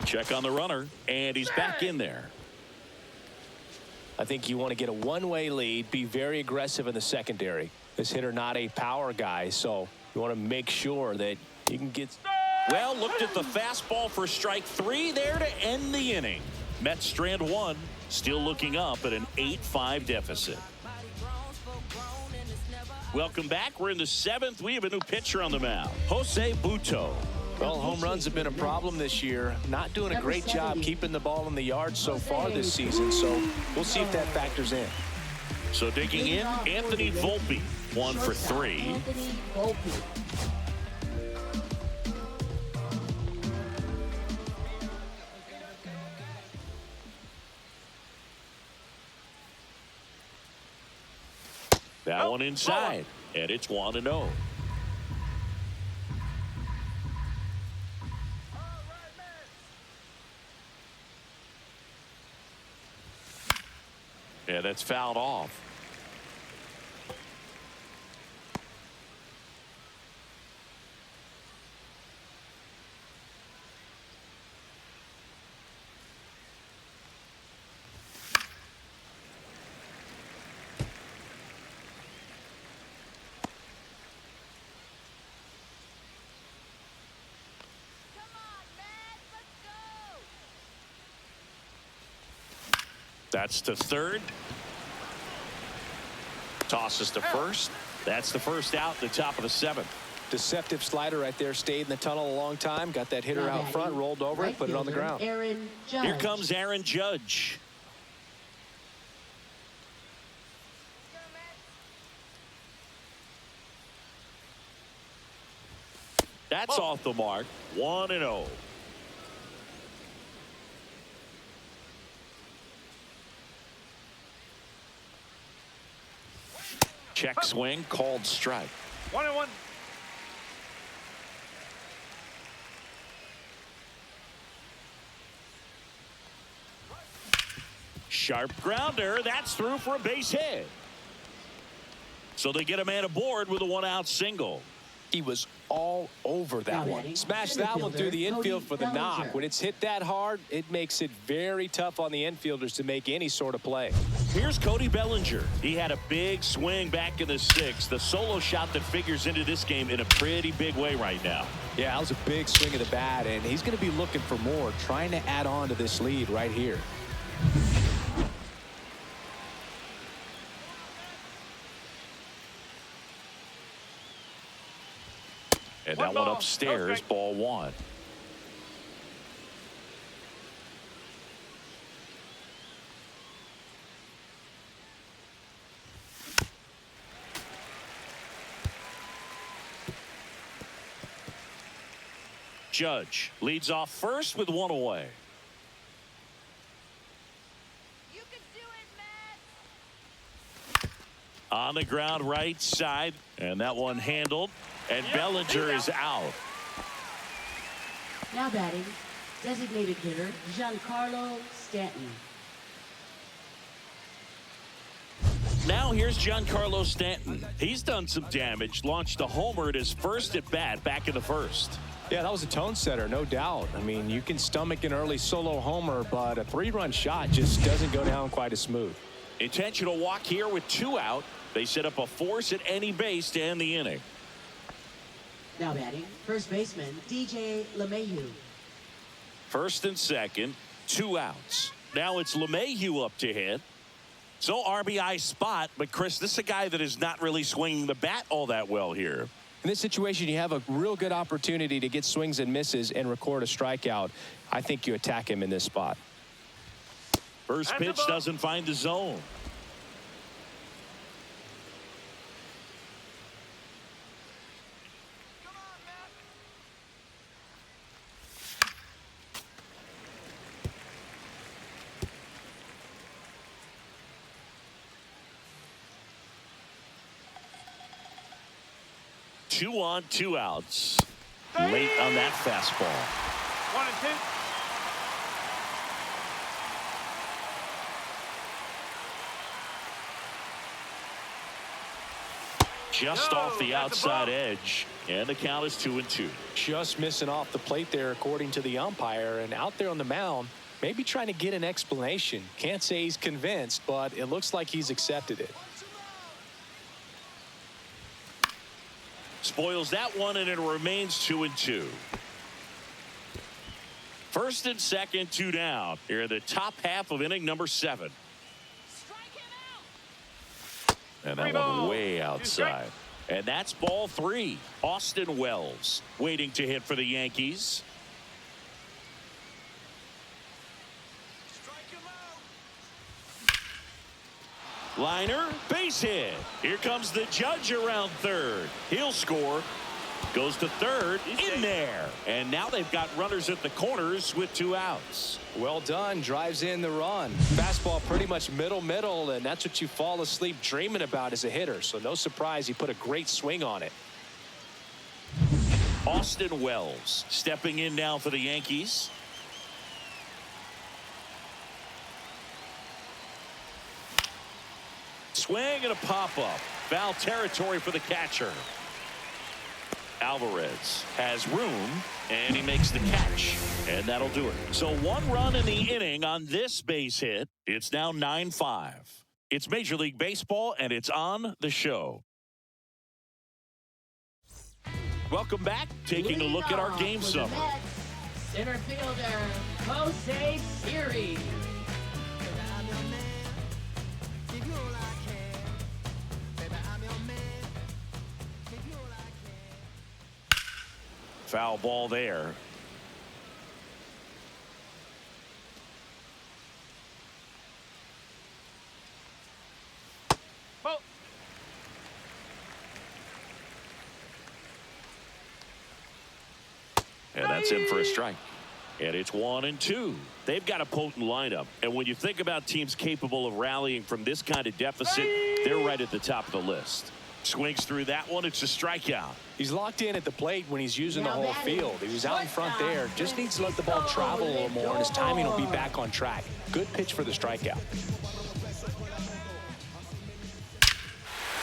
Check on the runner, and he's back in there. I think you want to get a one-way lead, be very aggressive in the secondary. This hitter not a power guy, so you want to make sure that you can get. Well, looked at the fastball for strike 3 there to end the inning. Mets strand 1, still looking up at an 8-5 deficit. Welcome back. We're in the 7th. We have a new pitcher on the mound, Jose Butto. Well, home runs have been a problem this year. Not doing a great job keeping the ball in the yard so far this season, so we'll see if that factors in. So digging in, Anthony Volpe, 1 for 3. Anthony Volpe. That one inside, and it's 1-0. Yeah, that's fouled off. That's to third. Tosses to first. That's the first out at the top of the 7th. Deceptive slider right there. Stayed in the tunnel a long time. Got that hitter out front, rolled over it, put it on the ground. Aaron Judge. Here comes Aaron Judge. That's off the mark. 1-0. Check swing, called strike. 1-1. Sharp grounder. That's through for a base hit. So they get a man aboard with a 1-out single. He was all over that one. Smashed that one through the infield for the knock. When it's hit that hard, it makes it very tough on the infielders to make any sort of play. Here's Cody Bellinger. He had a big swing back in the 6th. The solo shot that figures into this game in a pretty big way right now. Yeah, that was a big swing of the bat, and he's going to be looking for more, trying to add on to this lead right here. And that one upstairs, ball 1. Judge leads off first with 1 away. You can do it, Matt. On the ground right side, and that one handled, and Bellinger is out. Now batting, designated hitter Giancarlo Stanton. Now here's Giancarlo Stanton. He's done some damage, launched a homer at his first at bat back in the 1st. Yeah, that was a tone setter, no doubt. I mean, you can stomach an early solo homer, but a 3-run shot just doesn't go down quite as smooth. Intentional walk here with 2 out. They set up a force at any base to end the inning. Now batting, first baseman DJ LeMahieu. First and second, 2 outs. Now it's LeMahieu up to hit. So RBI spot, but Chris, this is a guy that is not really swinging the bat all that well here. In this situation, you have a real good opportunity to get swings and misses and record a strikeout. I think you attack him in this spot. First pitch doesn't find the zone. 2 on, 2 outs. Late on that fastball. 1 and 2. Just off the that's a outside ball. edge, and the count is 2 and 2. Just missing off the plate there, according to the umpire, and out there on the mound, maybe trying to get an explanation. Can't say he's convinced, but it looks like he's accepted it. Spoils that one, and it remains 2 and 2. First and second, 2 down. Here in the top half of inning number 7. And that one way outside. And that's ball 3. Austin Wells waiting to hit for the Yankees. Liner, base hit. Here comes the judge around third. He'll score. Goes to third, in there. And now they've got runners at the corners with 2 outs. Well done, drives in the run. Fastball pretty much middle, and that's what you fall asleep dreaming about as a hitter. So no surprise he put a great swing on it. Austin Wells stepping in now for the Yankees. Swing and a pop-up. Foul territory for the catcher. Alvarez has room, and he makes the catch, and that'll do it. So 1 run in the inning on this base hit. It's now 9-5. It's Major League Baseball, and it's on the show. Welcome back. Taking a look at our game summary. Center fielder, Jose Siri. Foul ball there. Ball. And that's in for a strike. And it's 1 and 2. They've got a potent lineup. And when you think about teams capable of rallying from this kind of deficit, they're right at the top of the list. Swings through that one. It's a strikeout. He's locked in at the plate when he's using the whole field. He was out in front there. Just needs to let the ball travel a little more, and his timing will be back on track. Good pitch for the strikeout.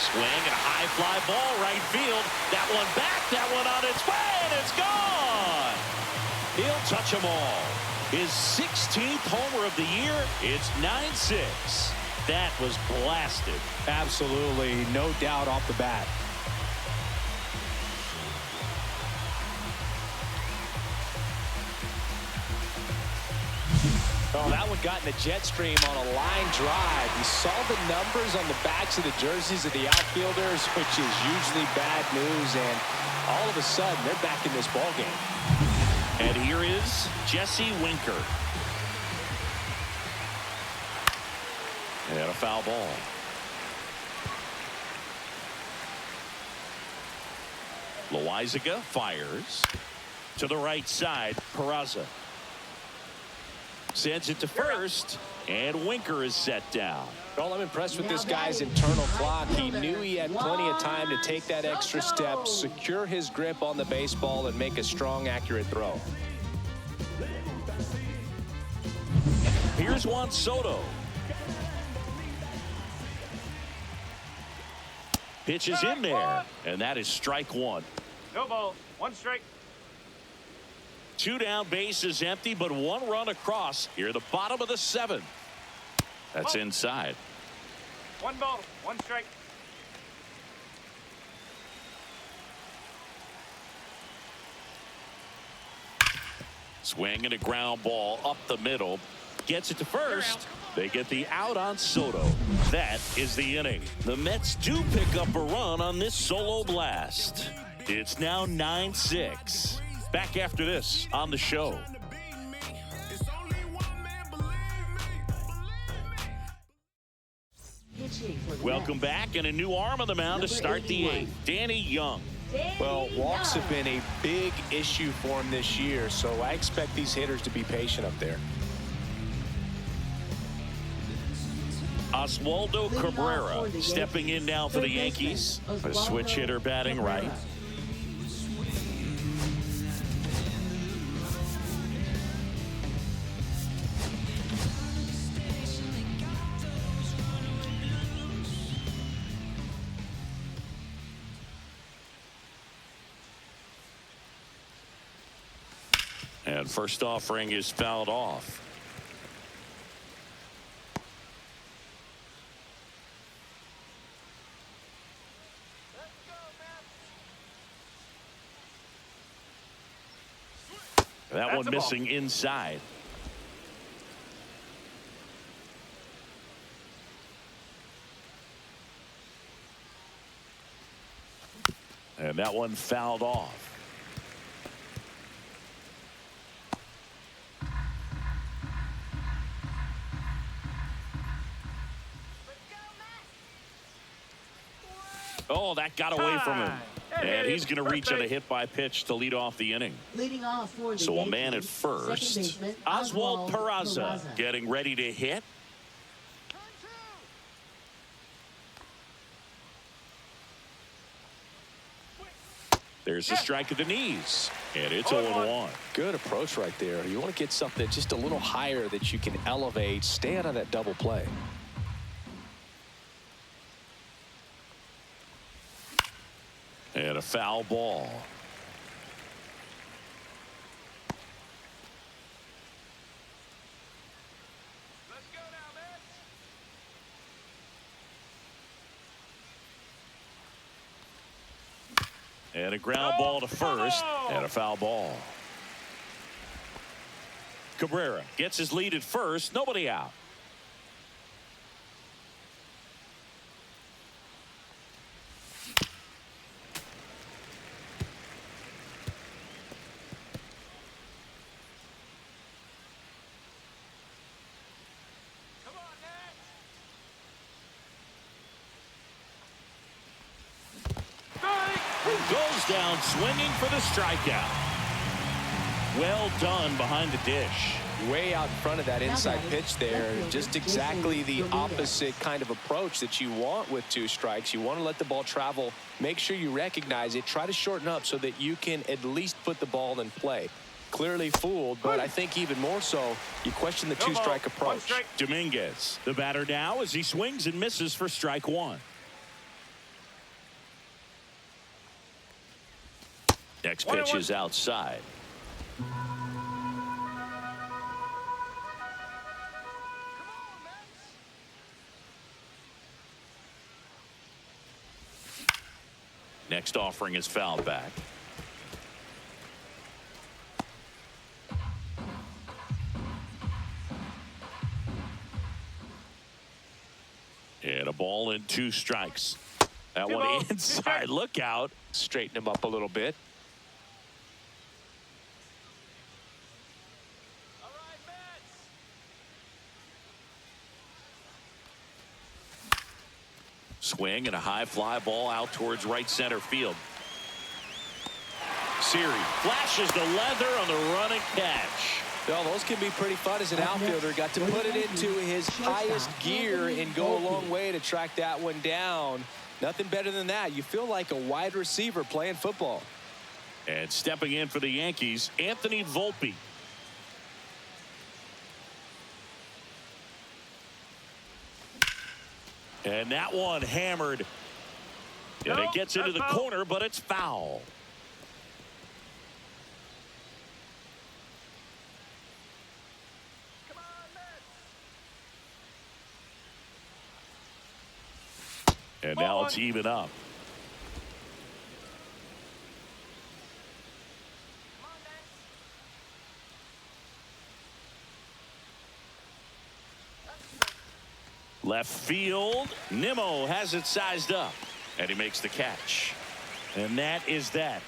Swing and a high fly ball right field. That one back. That one on its way, and it's gone. He'll touch them all. His 16th homer of the year. It's 9-6. That was blasted. Absolutely, no doubt off the bat. Oh, that one got in the jet stream on a line drive. You saw the numbers on the backs of the jerseys of the outfielders, which is usually bad news, and all of a sudden they're back in this ball game. And here is Jesse Winker. And a foul ball. Loizaga fires to the right side. Peraza sends it to first, and Winker is set down. Well, I'm impressed with this guy's internal clock. He knew he had plenty of time to take that extra step, secure his grip on the baseball, and make a strong, accurate throw. Here's Juan Soto. Pitch is in there, and that is strike 1. No ball. 1 strike. 2 down, base is empty, but 1 run across here at the bottom of the 7th. That's inside. 1 ball. 1 strike. Swing and a ground ball up the middle. Gets it to first. They get the out on Soto. That is the inning. The Mets do pick up a run on this solo blast. It's now 9-6. Back after this on the show. Welcome back, and a new arm on the mound to start the 8th. Danny Young. Well, walks have been a big issue for him this year, so I expect these hitters to be patient up there. Oswaldo Cabrera stepping in now for the Yankees. A switch hitter batting right. And first offering is fouled off. That one missing inside. And that one fouled off. Oh, that got away from him. And he's going to reach on a hit by pitch to lead off the inning. Leading off for the So a Yankees, man at first. second baseman, Oswald Peraza Peraza. getting ready to hit. There's a strike at the knees. And it's 0-1. Good approach right there. You want to get something just a little higher that you can elevate. Stay out of that double play. And a foul ball. Let's go now, Mets. And a ground ball to first. And a foul ball. Cabrera gets his lead at first. Nobody out. Goes down swinging for the strikeout. Well done behind the dish. Way out in front of that inside pitch there. Just exactly the opposite kind of approach that you want with 2 strikes. You want to let the ball travel. Make sure you recognize it. Try to shorten up so that you can at least put the ball in play. Clearly fooled, but I think even more so, you question the 2-strike approach. Dominguez, the batter now, as he swings and misses for strike 1. Next pitch is outside. Next offering is fouled back. And a ball and 2 strikes. That one inside. Look out. Straighten him up a little bit. Swing and a high fly ball out towards right center field. Siri flashes the leather on the running catch. Well, those can be pretty fun as an outfielder. Got to put it into his highest gear and go a long way to track that one down. Nothing better than that. You feel like a wide receiver playing football. And stepping in for the Yankees, Anthony Volpe. And that one hammered. And it gets into the corner, but it's foul. And now it's even up. Left field. Nimmo has it sized up. And he makes the catch. And that is that.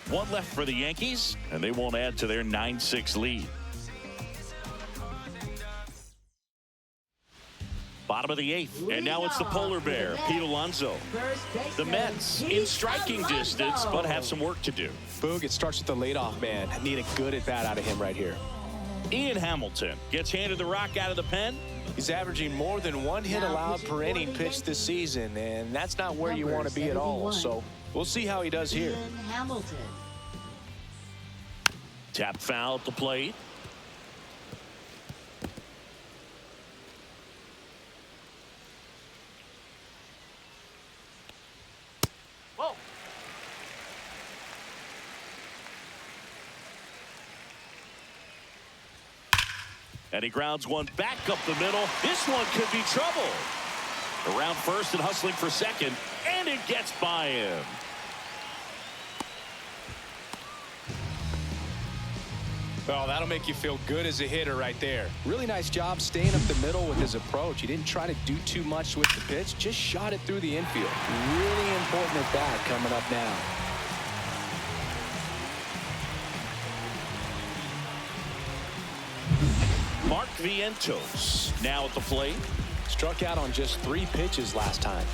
One left for the Yankees, and they won't add to their 9-6 lead. Bottom of the 8th, and now it's the polar bear, Pete Alonso. The Mets in striking distance, but have some work to do. Boog, it starts with the leadoff man. Need a good at bat out of him right here. Ian Hamilton gets handed the rock out of the pen. He's averaging more than 1 hit allowed per inning pitched this season, and that's not where you want to be at all. So we'll see how he does here. Hamilton. Tap foul at the plate. And he grounds one back up the middle. This one could be trouble. Around first and hustling for second, and it gets by him. Well, that'll make you feel good as a hitter right there. Really nice job staying up the middle with his approach. He didn't try to do too much with the pitch, just shot it through the infield. Really important at bat coming up now. Mark Vientos now at the plate. Struck out on just 3 pitches last time.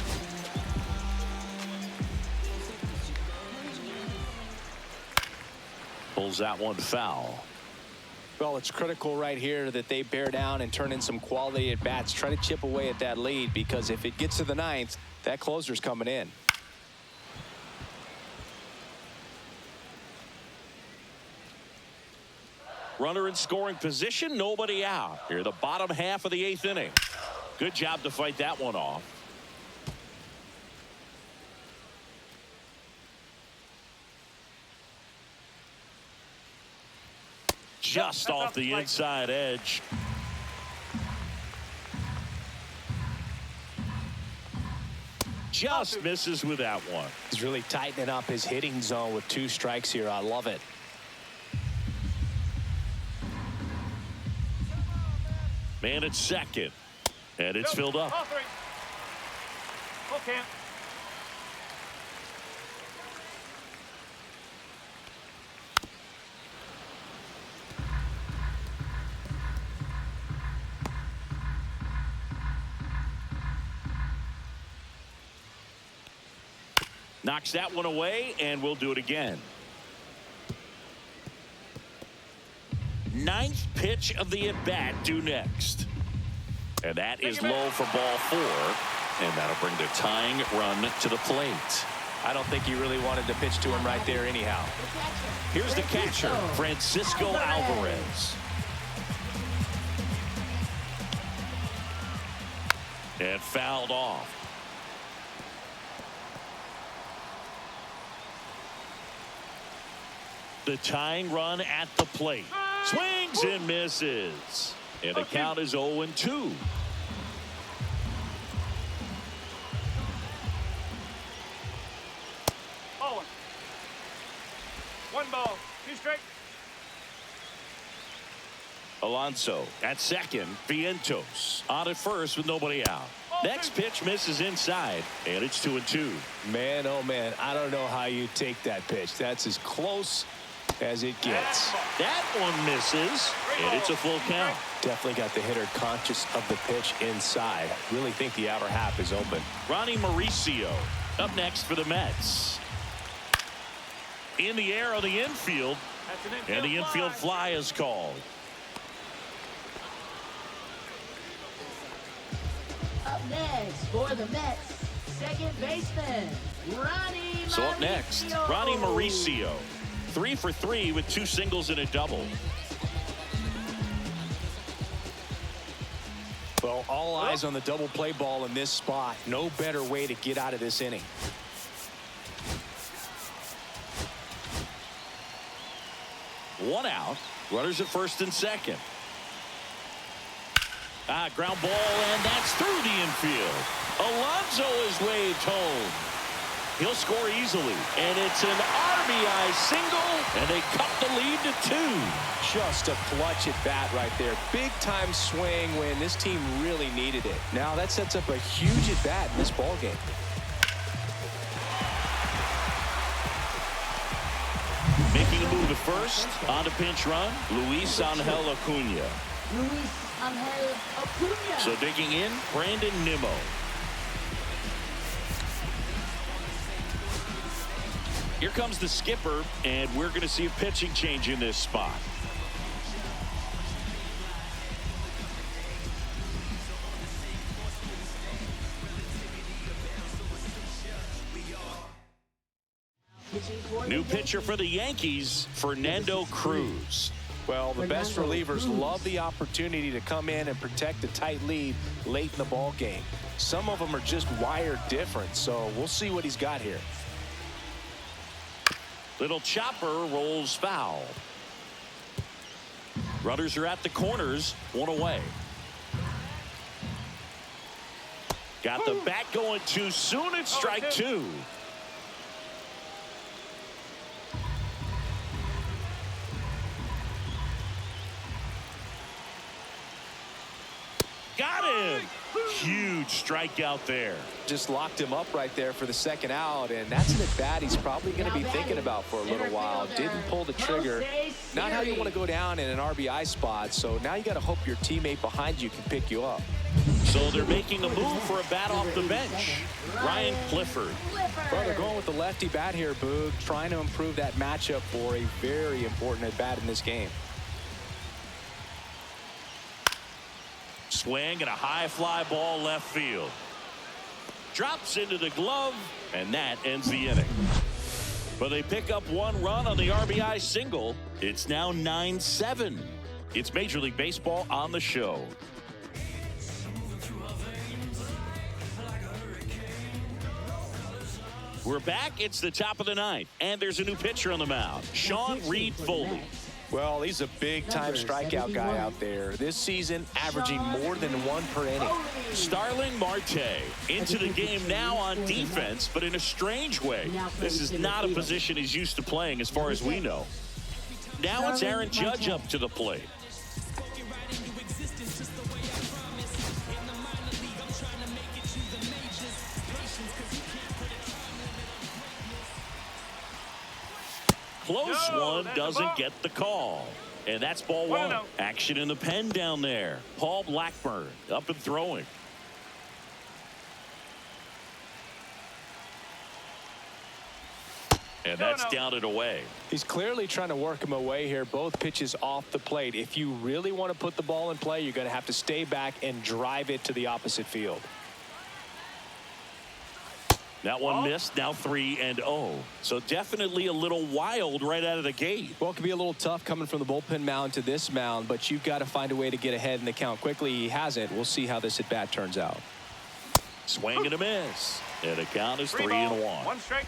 Pulls that one foul. Well, it's critical right here that they bear down and turn in some quality at bats. Try to chip away at that lead, because if it gets to the 9th, that closer's coming in. Runner in scoring position, nobody out. Here, the bottom half of the 8th inning. Good job to fight that one off. Just off the inside edge. Just misses with that one. He's really tightening up his hitting zone with 2 strikes here. I love it. Man at second. And it's filled up. All 3. Okay. Knocks that one away, and we'll do it again. 9th pitch of the at-bat due next. And that is low for ball 4. And that'll bring the tying run to the plate. I don't think he really wanted to pitch to him right there anyhow. Here's the catcher, Francisco Alvarez. And fouled off. The tying run at the plate. Swings and misses. And the count is 0-2. Oh, 1 ball, 2 straight. Alonso at second. Vientos on at first with nobody out. Next pitch misses inside, and it's 2-2. Man, oh man, I don't know how you take that pitch. That's as close as it gets. That one misses, and it's a full count. Definitely got the hitter conscious of the pitch inside. Really think the outer half is open. Ronnie Mauricio up next for the Mets. In the air on the infield, and the infield fly is called. Up next for the Mets, second baseman, Ronnie Mauricio. So up next, Ronnie Mauricio. 3 for 3 with 2 singles and a double. Well, all eyes on the double play ball in this spot. No better way to get out of this inning. One out. Runners at first and second. Ground ball, and that's through the infield. Alonso is waved home. He'll score easily, and it's an RBI single, and they cut the lead to 2. Just a clutch at bat right there. Big time swing when this team really needed it. Now that sets up a huge at bat in this ball game. Making a move to first on a pinch run, Luis Angel Acuna. Luis Angel Acuna. So digging in, Brandon Nimmo. Here comes the skipper, and we're going to see a pitching change in this spot. New pitcher for the Yankees, Fernando Cruz. Well, the best relievers love the opportunity to come in and protect a tight lead late in the ball game. Some of them are just wired different, so we'll see what he's got here. Little chopper rolls foul. Runners are at the corners, one away. Got the bat going too soon. It's strike two. Got him. Huge strikeout there. Just locked him up right there for the second out, and that's an at-bat he's probably going to be thinking about for a little while. Didn't pull the trigger. Not how you want to go down in an RBI spot, so now you got to hope your teammate behind you can pick you up. So they're making a move for a bat off the bench. Ryan Clifford. Well, they're going with the lefty bat here, Boog, trying to improve that matchup for a very important at-bat in this game. Swing and a high fly ball left field. Drops into the glove, and that ends the inning. But they pick up one run on the RBI single. It's now 9-7. It's Major League Baseball on the show. We're back. It's the top of the ninth, and there's a new pitcher on the mound, Sean Reed Foley. Well, he's a big-time strikeout guy out there. This season, averaging more than one per inning. Starling Marte into the game now on defense, but in a strange way. This is not a position he's used to playing as far as we know. Now it's Aaron Judge up to the plate. Close one, doesn't get the call. And that's ball one. Action in the pen down there. Paul Blackburn up and throwing. And that's down and away. He's clearly trying to work him away here. Both pitches off the plate. If you really want to put the ball in play, you're going to have to stay back and drive it to the opposite field. That one missed. Now 3-0. So definitely a little wild right out of the gate. Well, it can be a little tough coming from the bullpen mound to this mound, but you've got to find a way to get ahead in the count quickly. He hasn't. We'll see how this at bat turns out. Swing and a miss. And the count is 3-1. One strike.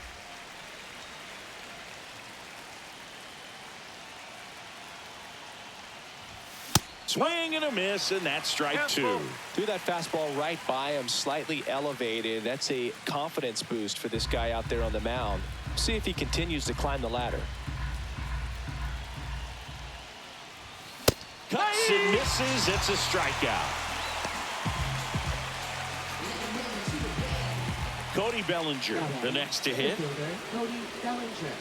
Swing and a miss, and that's strike two. Threw that fastball right by him, slightly elevated. That's a confidence boost for this guy out there on the mound. See if he continues to climb the ladder. Cuts and misses. It's a strikeout. Cody Bellinger, the next to hit. Cody Bellinger.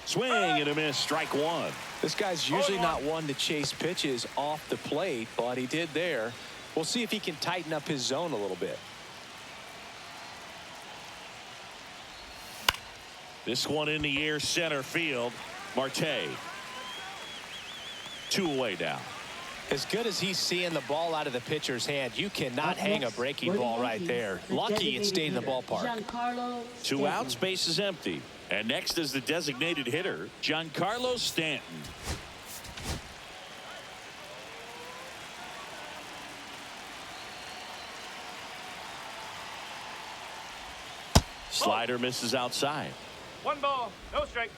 Swing and a miss, strike one. This guy's usually not one to chase pitches off the plate, but he did there. We'll see if he can tighten up his zone a little bit. This one in the air, center field. Marte. 2 away now. As good as he's seeing the ball out of the pitcher's hand, you cannot hang a breaking ball right there. Lucky it stayed in the ballpark. 2 outs, base is empty. And next is the designated hitter, Giancarlo Stanton. Slider misses outside. 1 ball, no strike.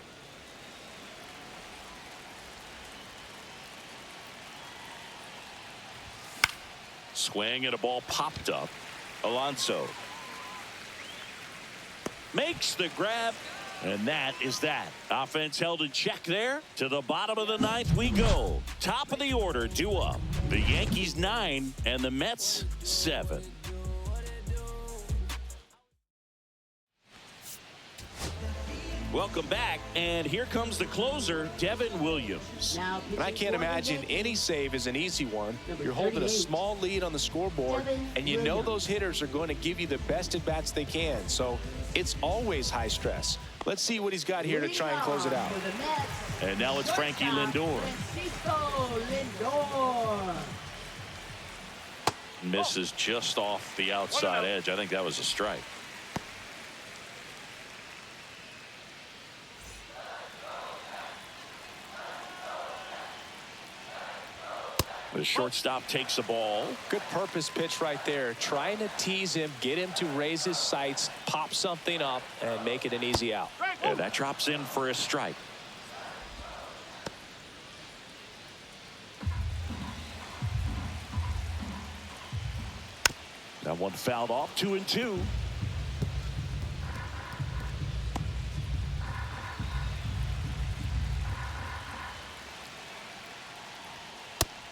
Swing and a ball popped up. Alonso makes the grab. And that is that. Offense held in check there. To the bottom of the ninth we go. Top of the order, due up. The Yankees 9 and the Mets 7. Welcome back, and here comes the closer, Devin Williams. And I can't imagine any save is an easy one. You're holding a small lead on the scoreboard, and you know those hitters are going to give you the best at bats they can. So it's always high stress. Let's see what he's got here to try and close it out. And now it's Frankie Lindor. Misses just off the outside edge. I think that was a strike. The shortstop takes the ball. Good purpose pitch right there. Trying to tease him, get him to raise his sights, pop something up, and make it an easy out. And that drops in for a strike. That one fouled off, 2-2.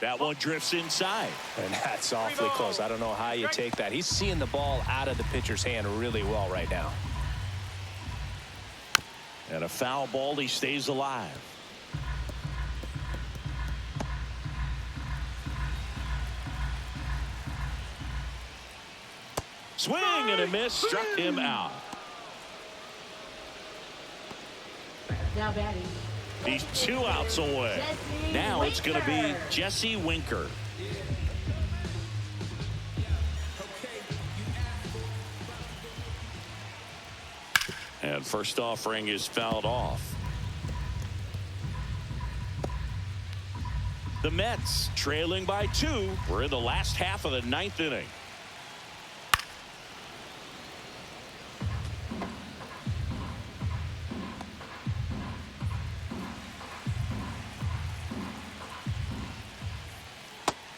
That one drifts inside. And that's awfully close. I don't know how you take that. He's seeing the ball out of the pitcher's hand really well right now. And a foul ball, he stays alive. Swing and a miss, struck him out. Now batting. He's 2 outs away. Now it's going to be Jesse Winker. And first offering is fouled off. The Mets trailing by 2. We're in the last half of the 9th inning.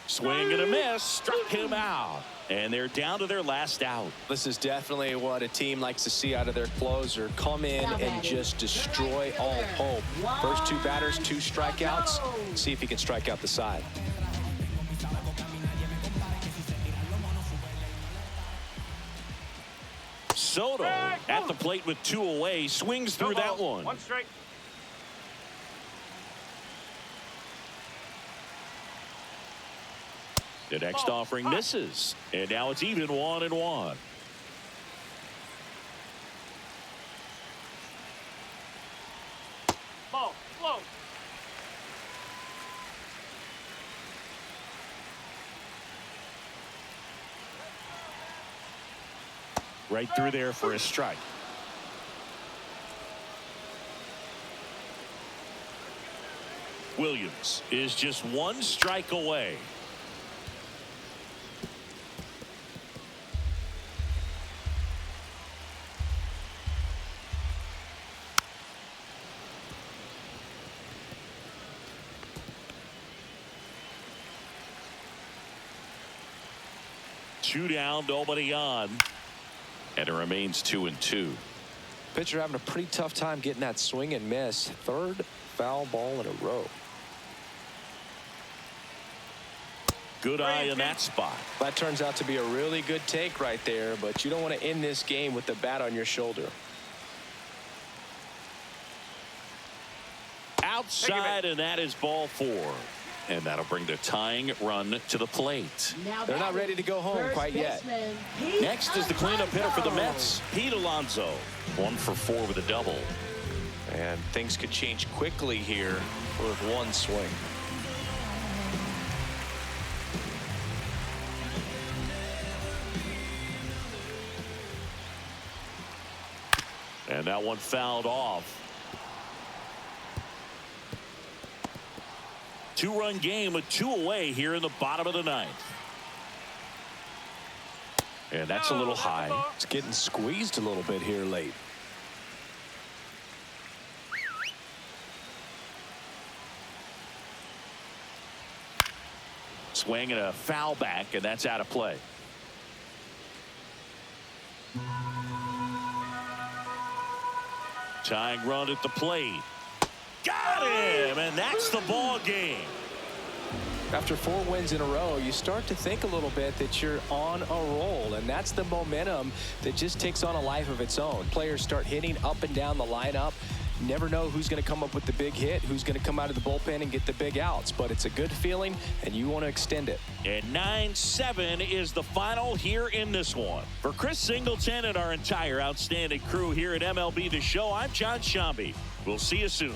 Swing and a miss, struck him out. And they're down to their last out. This is definitely what a team likes to see out of their closer. Come in and just destroy all hope. First 2 batters, 2 strikeouts. See if he can strike out the side. Soto at the plate with 2 away, swings through that one. 1 strike. The next offering misses, and now it's even 1-1. Ball, slow. Right through there for a strike. Williams is just 1 strike away. Two down, nobody on. And it remains 2-2. Pitcher having a pretty tough time getting that swing and miss. 3rd foul ball in a row. Good eye in that spot. That turns out to be a really good take right there, but you don't want to end this game with the bat on your shoulder. Outside, and that is ball 4. And that'll bring the tying run to the plate. They're not ready to go home quite yet. Next is the cleanup hitter for the Mets, Pete Alonso. 1 for 4 with a double. And things could change quickly here with 1 swing. And that one fouled off. 2-run game with 2 away here in the bottom of the 9th. And that's a little high. It's getting squeezed a little bit here late. Swing and a foul back, and that's out of play. Tying run at the plate. Got him, and that's the ball game. After 4 wins in a row, you start to think a little bit that you're on a roll, and that's the momentum that just takes on a life of its own. Players start hitting up and down the lineup. You never know who's going to come up with the big hit, who's going to come out of the bullpen and get the big outs, but it's a good feeling, and you want to extend it. And 9-7 is the final here in this one. For Chris Singleton and our entire outstanding crew here at MLB The Show, I'm John Shambi. We'll see you soon.